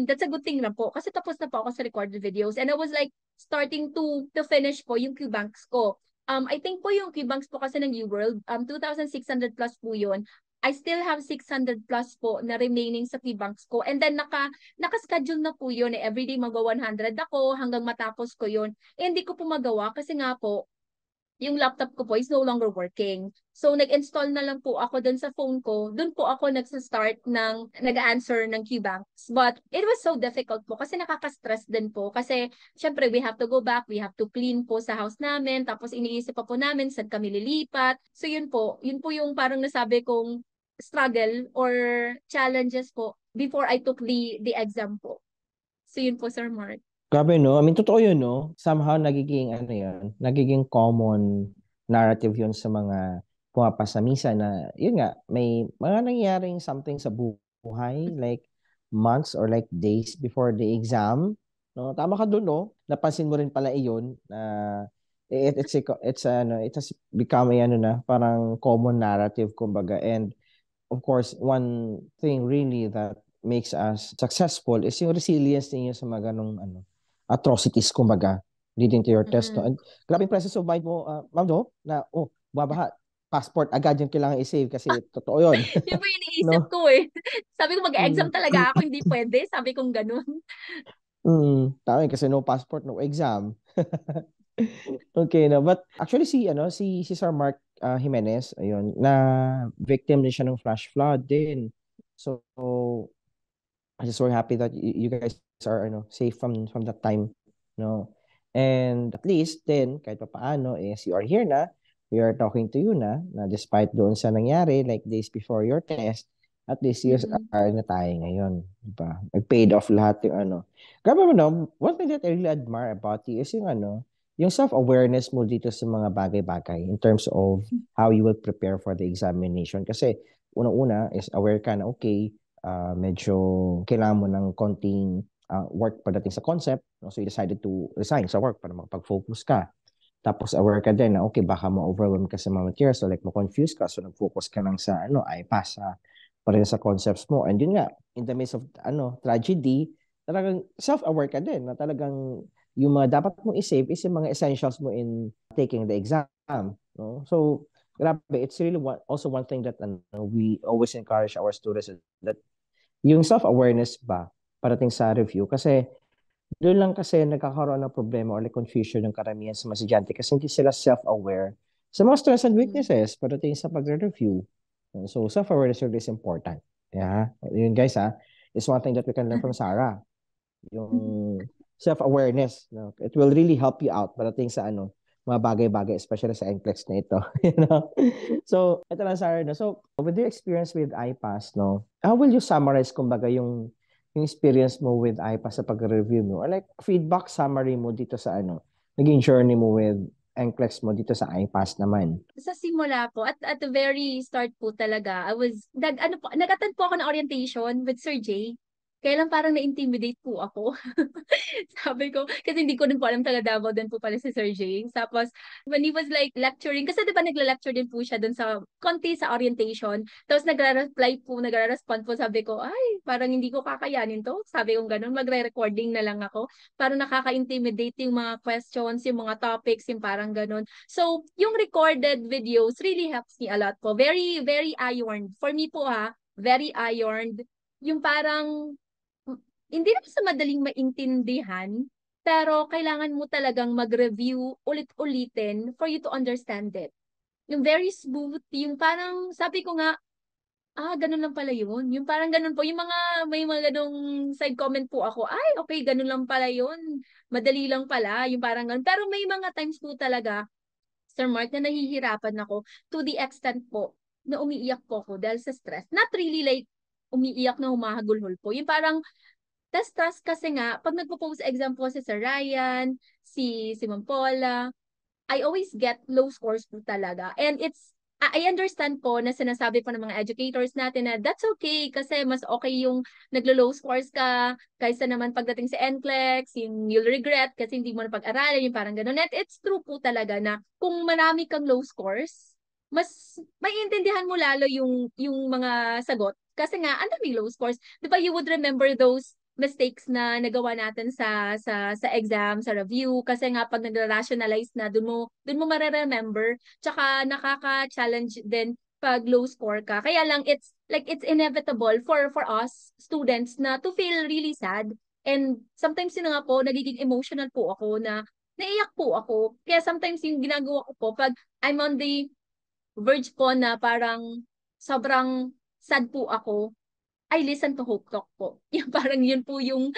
Speaker 2: That's a good thing lang po kasi tapos na po ako sa recorded videos, and I was like starting to finish po yung Qbanks ko. I think po yung Qbanks po kasi ng UWorld, 2,600 plus po yun. I still have 600 plus po na remaining sa Qbanks ko. And then naka-schedule na po yun. Everyday mag-100 ako hanggang matapos ko yun. Eh, hindi ko po magawa kasi nga po, yung laptop ko po is no longer working. So, nag-install na lang po ako dun sa phone ko. Dun po ako nag-start nag-answer ng QBanks. But it was so difficult po kasi nakaka-stress din po. Kasi, syempre, we have to go back, we have to clean po sa house namin. Tapos, iniisip pa po namin saan kami lilipat. So, yun po. Yun po yung parang nasabi kong struggle or challenges po before I took the exam po. So, yun po, Sir Mark.
Speaker 1: Grabe, no? I mean, totoo yun, no? Somehow, nagiging, ano yun, nagiging common narrative yun sa mga pumapasa misa na, yun nga, may mga nangyaring something sa buhay, like months or like days before the exam. No? Tama ka dun, no? Napansin mo rin pala iyon na it has become a, ano na, parang common narrative, kumbaga. And of course, one thing really that makes us successful is yung resilience ninyo sa mga ganong ano, atrocities, kumbaga, leading to your test. No?
Speaker 2: Mm.
Speaker 1: And grabe yung presence of mind mo, ma'am, no? Na, babaha, passport, agad yung kailangan i-save kasi totoo yun.
Speaker 2: Yun po yung iniisip
Speaker 1: No?
Speaker 2: ko eh. Sabi ko mag-exam
Speaker 1: Mm.
Speaker 2: talaga ako, hindi pwede. Sabi kong ganun.
Speaker 1: Tama yun, kasi no passport, no exam. Okay, no. But actually si Sir Mark Jimenez, ayun, na victim din siya ng flash flood din. So I'm just so happy that you guys are safe from that time. no? And at least then, kahit pa paano, is you are here na, we are talking to you na despite doon sa nangyari, like days before your test, at least years
Speaker 2: Mm-mm.
Speaker 1: are na tayo ngayon. Diba? Nag-paid off lahat yung ano. Grabe mo, no? One thing that I really admire about you is yung ano, yung self-awareness mo dito sa mga bagay-bagay in terms of how you will prepare for the examination. Kasi, unang-una is aware ka na, okay, medyo kailangan mo ng konting work pagdating sa concept. No? So, you decided to resign sa work para makapag-focus ka. Tapos, aware ka din na, okay, baka ma-overwhelm ka sa mga materials, so like, ma-confuse ka. So, nag-focus ka lang sa, IPAS, pa rin sa concepts mo. And yun nga, in the midst of, tragedy, talagang self-aware ka din na talagang yung mga dapat mong i-save is yung mga essentials mo in taking the exam. No? So, grabe, it's really also one thing that we always encourage our students that yung self-awareness ba parating sa review kasi doon lang kasi nagkakaroon ng problema or like confusion ng karamihan sa mga estudyante kasi hindi sila self-aware sa mga strengths and
Speaker 2: Mm.
Speaker 1: weaknesses parating sa pagre-review. So self-awareness really is important. Yeah. Yun guys is one thing that we can learn from Sarah. Yung self-awareness. No? It will really help you out parating sa mga bagay-bagay, especially sa NCLEX na ito. You know? So, ito lang, Sarah. No? So, with your experience with IPAS, no, how will you summarize, kumbaga, yung experience mo with IPAS sa pag-review mo? Or like, feedback summary mo dito sa naging journey mo with NCLEX mo dito sa IPAS naman.
Speaker 2: Sa simula po, at the very start po talaga, nag-attend po ako ng orientation with Sir Jay. Kaya lang parang na-intimidate po ako. Sabi ko, kasi hindi ko rin po alam taga Davao din po pala si Sir James. Tapos, when he was like lecturing, kasi di ba nagla-lecture din po siya dun sa konti sa orientation. Tapos nagre-reply po, nagre-respond po. Sabi ko, ay, parang hindi ko kakayanin to. Sabi ko ganun, magre-recording na lang ako. Parang nakaka-intimidate yung mga questions, yung mga topics, yung parang ganun. So, yung recorded videos really helps me a lot po. Very, very ironed. For me po very ironed. Yung parang hindi naman sa madaling maintindihan, pero kailangan mo talagang mag-review ulit-ulitin for you to understand it. Yung very smooth, yung parang, sabi ko nga, ganun lang pala yun. Yung parang ganun po, may mga ganung side comment po ako, ay, okay, ganun lang pala yun. Madali lang pala, yung parang ganun. Pero may mga times po talaga, Sir Mark, na nahihirapan ako to the extent po na umiiyak po ako dahil sa stress. Not really like umiiyak na humahagulhol po. Yung parang tas kasi nga, pag nagpo-post exam po si Sir Ryan, si Ma'am Paula, I always get low scores po talaga. And I understand po na sinasabi po ng mga educators natin na that's okay kasi mas okay yung naglo-low scores ka kaysa naman pagdating sa NCLEX, yung you'll regret kasi hindi mo na pag-aralan, yung parang ganun. At it's true po talaga na kung marami kang low scores, mas maiintindihan mo lalo yung mga sagot. Kasi nga, ang daming low scores. Di ba you would remember those mistakes na nagawa natin sa exam, sa review kasi nga pag nag-rationalize na doon mo mare-remember tsaka nakaka-challenge din pag low score ka. Kaya lang it's inevitable for us students na to feel really sad and sometimes yun nga po nagiging emotional po ako na naiyak po ako. Kaya sometimes yung ginagawa ko po pag I'm on the verge po na parang sobrang sad po ako, I listen to Hope Talk po. Yung parang yun po yung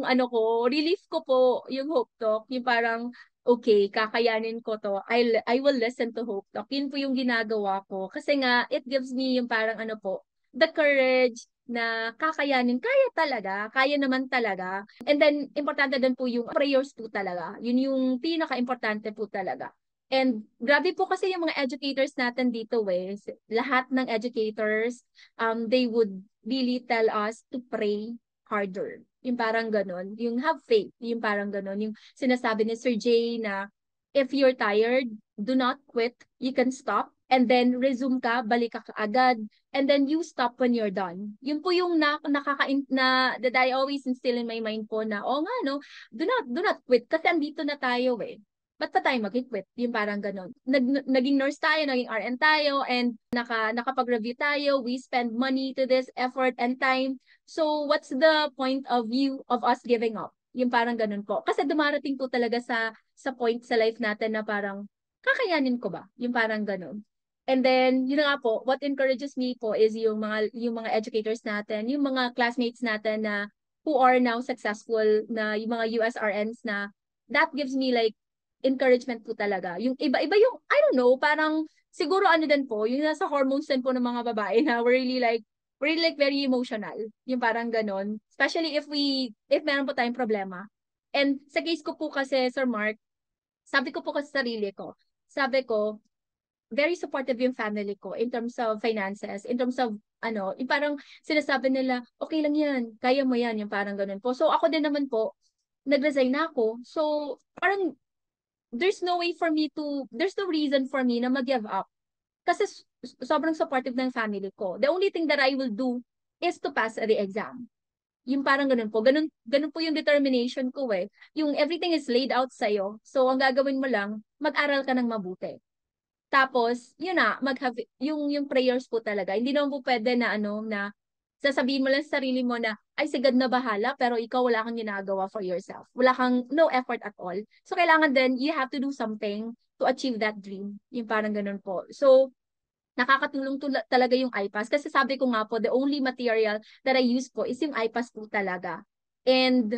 Speaker 2: ano ko, relief ko po yung Hope Talk. Yung parang okay, kakayanin ko to. I will listen to Hope Talk. Yun po yung ginagawa ko. Kasi nga it gives me yung parang ano po, the courage na kakayanin. Kaya talaga, kaya naman talaga. And then importante din po yung prayers po talaga. Yun yung pinaka-importante po talaga. And grabe po kasi yung mga educators natin dito lahat ng educators they would really tell us to pray harder. Yung parang ganon. Yung have faith. Yung parang ganon. Yung sinasabi ni Sir Jay na if you're tired, do not quit. You can stop. And then resume ka, balik ka agad. And then you stop when you're done. Yun po yung that I always instill in my mind po na, nga no, do not quit. Kasi andito na tayo ba't pa tayo mag-quit? Yung parang ganun. Naging nurse tayo, naging RN tayo, and nakapag-review tayo, we spend money to this effort and time. So, what's the point of us giving up? Yung parang ganun po. Kasi dumarating po talaga sa point sa life natin na parang, kakayanin ko ba? Yung parang ganun. And then, yun na nga po, what encourages me po is yung mga educators natin, yung mga classmates natin na who are now successful na yung mga USRNs na that gives me like encouragement po talaga. Yung iba-iba yung, I don't know, parang siguro ano din po, yung nasa hormones din po ng mga babae na we're really like very emotional. Yung parang ganon. Especially if meron po tayong problema. And sa case ko po kasi, Sir Mark, sabi ko po kasi sa sarili ko, sabi ko, very supportive yung family ko in terms of finances, in terms of yung parang sinasabi nila, okay lang yan, kaya mo yan, yung parang ganun po. So ako din naman po, nag-resign na ako. So parang there's no reason for me na mag-give up. Kasi sobrang supportive ng family ko. The only thing that I will do is to pass the exam. Yung parang ganun po. Ganun po yung determination ko eh. Yung everything is laid out sa'yo. So, ang gagawin mo lang, mag-aral ka ng mabuti. Tapos, yun na, yung prayers po talaga. Hindi naman po pwede na na sasabihin mo lang sa sarili mo na, ay, si God na bahala, pero ikaw wala kang ginagawa for yourself. Wala kang, no effort at all. So, kailangan din, you have to do something to achieve that dream. Yung parang ganun po. So, nakakatulong talaga yung iPass. Kasi sabi ko nga po, the only material that I use po is yung iPass po talaga. And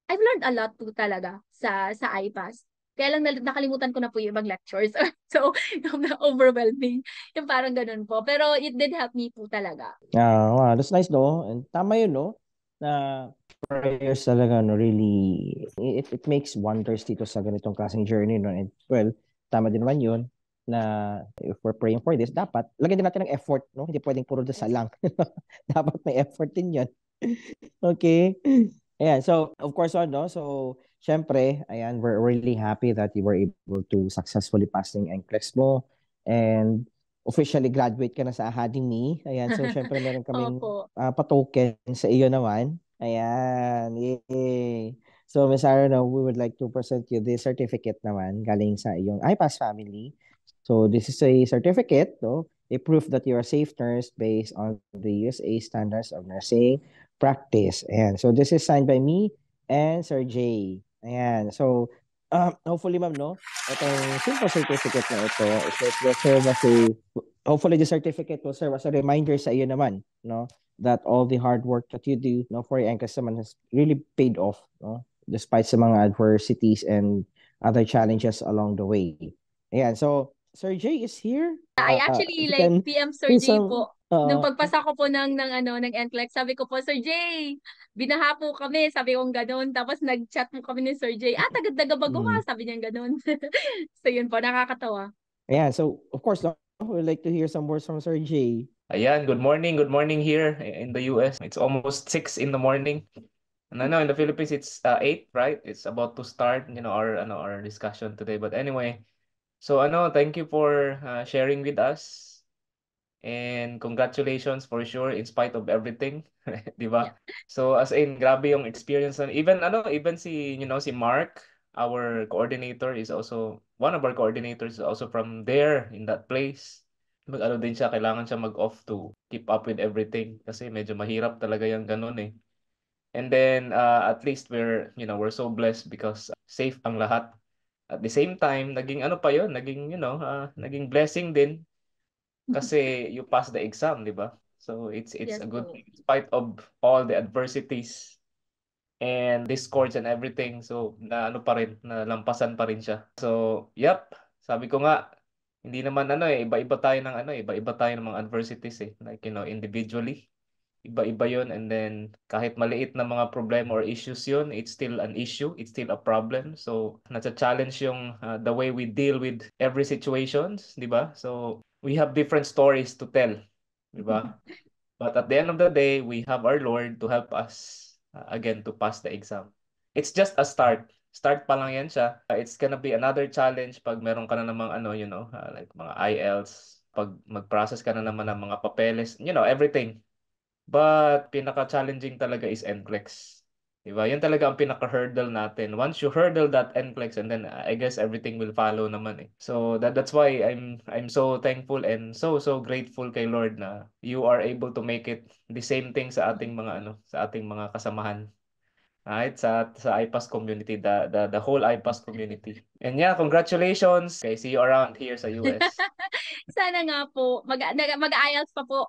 Speaker 2: I've learned a lot po talaga sa iPass. Kaya lang nakalimutan ko na po yung ibang lectures. So, overwhelming. Yung parang ganun po. Pero it did help me po talaga.
Speaker 1: Wow, that's nice, no? And tama yun, no? Na prayers talaga, no, really, it makes wonders dito sa ganitong klaseng journey, no? And well, tama din naman yun na if we're praying for this, dapat lagyan din natin ng effort, no? Hindi pwedeng puro dasal
Speaker 2: Yes.
Speaker 1: lang. Dapat may effort din yun. Okay. Ayan, so of course, no? So, syempre, ayan, we're really happy that you were able to successfully pass yung NCLEX mo and officially graduate ka na sa Academy. Ayan, so syempre meron kaming
Speaker 2: Opo.
Speaker 1: pa-token sa iyo naman. Ayan, yay. So, Miss Sarah, no, we would like to present you this certificate naman galing sa iyong iPass family. So, this is a certificate, no? A proof that you're a safe nurse based on the USA standards of nursing practice. Ayan. So, this is signed by me and Sir Jay. Ayan. So, hopefully, ma'am, no? Itong simple certificate na ito, it will serve as a, hopefully, the certificate will serve as a reminder sa iyo naman, no? That all the hard work that you do, no, for your NCLEX naman has really paid off, no? Despite sa mga adversities and other challenges along the way. Ayan. So, Sir Jay is here.
Speaker 2: I
Speaker 1: If
Speaker 2: actually
Speaker 1: you
Speaker 2: like
Speaker 1: can
Speaker 2: PM Sir
Speaker 1: hear
Speaker 2: J
Speaker 1: some,
Speaker 2: po. Nung pagpasa ko po ng NCLEX, sabi ko po, Sir J, binaha po kami, sabi kong ganun. Tapos nag-chat mo kami ni Sir J, taga Baguha,
Speaker 1: mm,
Speaker 2: sabi niya ganun. So yun po, nakakatawa.
Speaker 1: ayan. So, of course, no, we'd like to hear some words from Sir Jay.
Speaker 3: Ayan, good morning here in the US. It's almost 6 in the morning. And I know in the Philippines it's 8, right? It's about to start, our discussion today. But anyway, so thank you for sharing with us. And congratulations for sure in spite of everything, 'di
Speaker 2: Yeah.
Speaker 3: ba? So as in grabe yung experience na even si Mark, our coordinator is also one of our coordinators is also from there in that place. Mag-ano din siya, kailangan siya mag-off to keep up with everything kasi medyo mahirap talaga yung ganun eh. And then at least we're so blessed because safe ang lahat. At the same time, naging ano pa yon, naging blessing din kasi you pass the exam, di ba? So it's
Speaker 2: Yes
Speaker 3: a good
Speaker 2: po.
Speaker 3: thing in spite of all the adversities and discords and everything. So na ano pa rin, na lampasan pa rin siya. So, yep, sabi ko nga, hindi naman iba-iba tayo ng mga adversities eh. Like, individually, iba-iba yun. And then, kahit maliit na mga problema or issues yun, it's still an issue, it's still a problem. So, nasa-challenge yung the way we deal with every situations, di ba? So, we have different stories to tell, di ba? But at the end of the day, we have our Lord to help us again to pass the exam. It's just a start. Start pa lang yan siya. It's gonna be another challenge pag meron ka na namang like mga IELTS, pag mag-process ka na naman ng mga papeles, everything. But pinaka-challenging talaga is NCLEX. Diba? Yan talaga ang pinaka-hurdle natin. Once you hurdle that NCLEX and then I guess everything will follow naman eh. So that's why I'm so thankful and so grateful kay Lord na you are able to make it the same thing sa ating mga kasamahan. Right? Sa IPAS community, the whole IPAS community. And yeah, congratulations. Okay, see you around here sa US.
Speaker 2: Sana nga po, mag-IELTS pa po.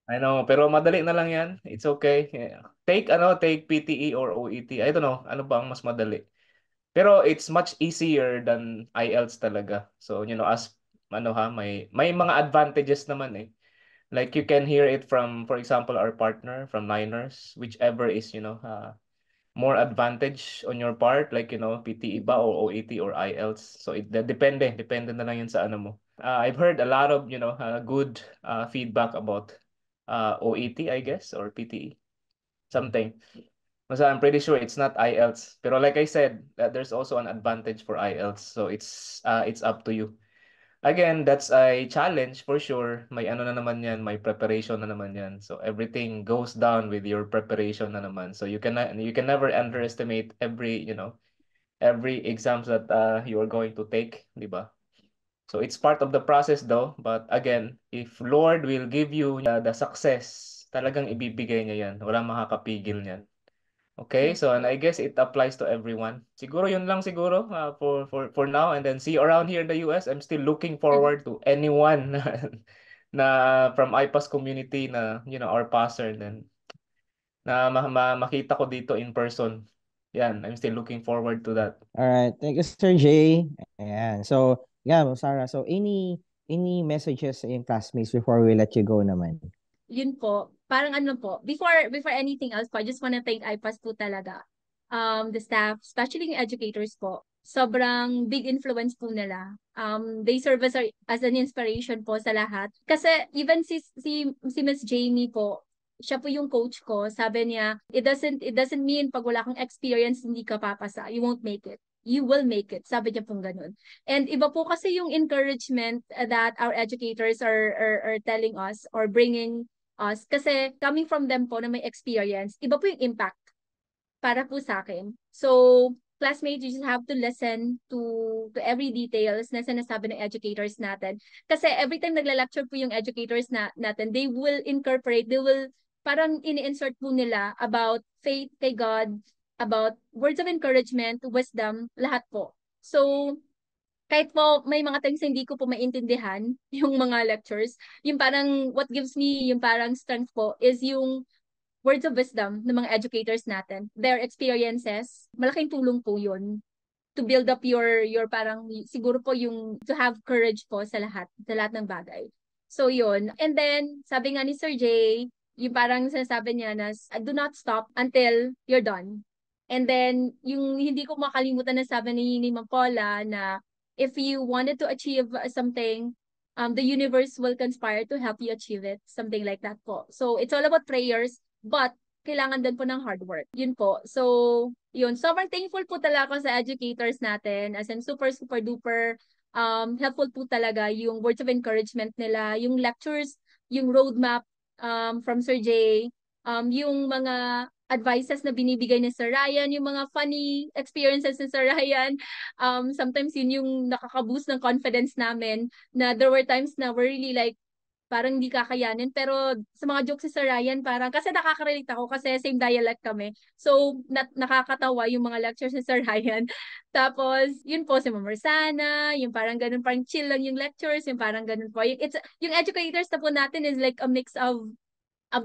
Speaker 3: I know, pero madali na lang yan. It's okay. Yeah. Take PTE or OET. I don't know, ano ba ang mas madali? Pero it's much easier than IELTS talaga. So, as may mga advantages naman eh. Like you can hear it from, for example, our partner from Niners, whichever is, more advantage on your part, like, PTE ba or OET or IELTS. So depende na lang yun sa ano mo. I've heard a lot of, good feedback about OET, I guess, or PTE, something. So I'm pretty sure it's not IELTS. Pero like I said, there's also an advantage for IELTS. So it's up to you. Again, that's a challenge for sure. May ano na naman yan, may preparation na naman yan. So everything goes down with your preparation na naman. So you can never underestimate every exams that you are going to take, di ba? So it's part of the process though. But again, if Lord will give you the success, talagang ibibigay niya yan. Walang makakapigil niyan. Okay,
Speaker 2: Yes
Speaker 3: so and
Speaker 2: po.
Speaker 3: I guess it applies to everyone. Siguro yun lang siguro for now, and then see you around here in the US. I'm still looking forward to anyone na from IPAS community na our pastor, and then na makita ko dito in person. Yan, I'm still looking forward to that.
Speaker 1: All right. Thank you, Sir Jay. Ayan. So, yeah, Sarah. So, any messages sa iyong classmates before we let you go naman?
Speaker 2: Yun po, parang ano po, before anything else po, I just wanna thank IPAS po talaga. The staff, especially yung educators po, sobrang big influence po nila. They serve as an inspiration po sa lahat. Kasi even si Miss Jamie po, siya po yung coach ko. Sabi niya, it doesn't mean pag wala kang experience hindi ka papasa. You won't make it. You will make it. Sabi niya pong ganun. And iba po kasi yung encouragement that our educators are telling us or bringing us. Kasi coming from them po na may experience, iba po yung impact para po sa akin. So, classmates, you just have to listen to every details na sinasabi ng educators natin. Kasi every time nagla-lecture po yung educators natin, they will parang ini-insert po nila about faith kay God, about words of encouragement, wisdom, lahat po. So, kahit po may mga times na hindi ko po maintindihan yung mga lectures, yung parang what gives me yung parang strength po is yung words of wisdom ng mga educators natin. Their experiences, malaking tulong po yun to build up your parang siguro po yung to have courage po sa lahat ng bagay. So yun. And then sabi nga ni Sir Jay, yung parang sinasabi niya na do not stop until you're done. And then yung hindi ko makalimutan na sabi ni Ma'am Paula na if you wanted to achieve something, the universe will conspire to help you achieve it. Something like that po. So it's all about prayers, but kailangan din po ng hard work. Yun po. So, yun. Sobrang thankful po talaga ako sa educators natin. As in, super, super duper helpful po talaga yung words of encouragement nila, yung lectures, yung roadmap from Sir Jay, yung mga advices na binibigay ni Sir Ryan, yung mga funny experiences ni Sir Ryan. Sometimes yun yung nakaka-boost ng confidence namin na there were times na we're really like, parang hindi kakayanin. Pero sa mga jokes si Sir Ryan, parang, kasi nakaka-relate ako kasi same dialect kami. So, nakakatawa yung mga lectures ni Sir Ryan. Tapos, yun po si Ma'am Rosanna, yung parang ganun, parang chill lang yung lectures, yung parang ganun po. Yung educators na po natin is like a mix of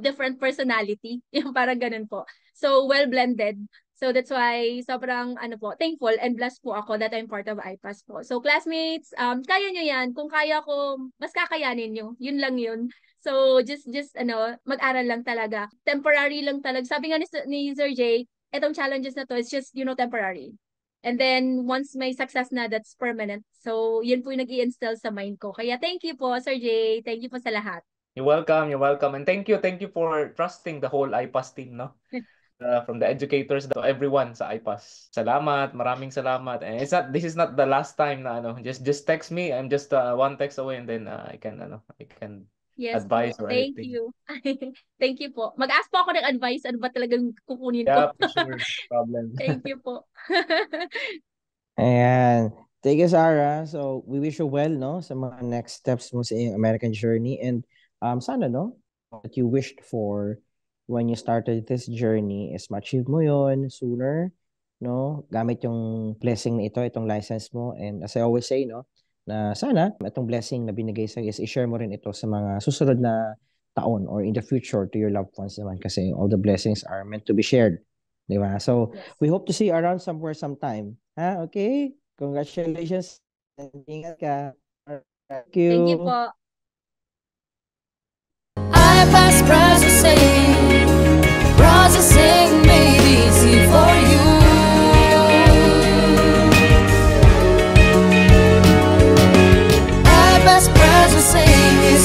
Speaker 2: different personality. Yung parang ganun po. So, well blended. So, that's why sobrang thankful and blessed po ako that I'm part of IPAS po. So, classmates, kaya nyo yan. Kung kaya ko, mas kakayanin nyo. Yun lang yun. So, just mag-aral lang talaga. Temporary lang talaga. Sabi nga ni Sir Jay, etong challenges na to is just, temporary. And then, once may success na, that's permanent. So, yun po yung nag-i-instill sa mind ko. Kaya, thank you po, Sir Jay. Thank you po sa lahat.
Speaker 3: You're welcome, you're welcome. And thank you for trusting the whole IPAS team, no? From the educators to everyone sa IPAS. Salamat, maraming salamat. And this is not the last time na just text me. I'm just one text away, and then I can
Speaker 2: Yes
Speaker 3: advise
Speaker 2: po.
Speaker 3: or
Speaker 2: Thank
Speaker 3: anything.
Speaker 2: you. Thank you po. Mag-ask po ako ng advice. Ano ba talagang kukunin ko?
Speaker 3: Yeah, for sure. Problem.
Speaker 2: Thank you po.
Speaker 1: Ayan. Thank you, Sarah. So, we wish you well, no, sa mga next steps mo sa iyong American journey. And sana, no, that you wished for when you started this journey is ma-achieve mo yon sooner, no, gamit yung blessing na ito, itong license mo. And as I always say, no, na sana itong blessing na binigay sa is i-share mo rin ito sa mga susunod na taon or in the future to your loved ones naman kasi all the blessings are meant to be shared. Di ba? So,
Speaker 2: Yes.
Speaker 1: we hope to see you around somewhere sometime. Ha? Okay? Congratulations. Ingat ka. Thank
Speaker 2: Thank you
Speaker 1: you.
Speaker 2: po.
Speaker 4: I pass processing made easy for you. I pass processing is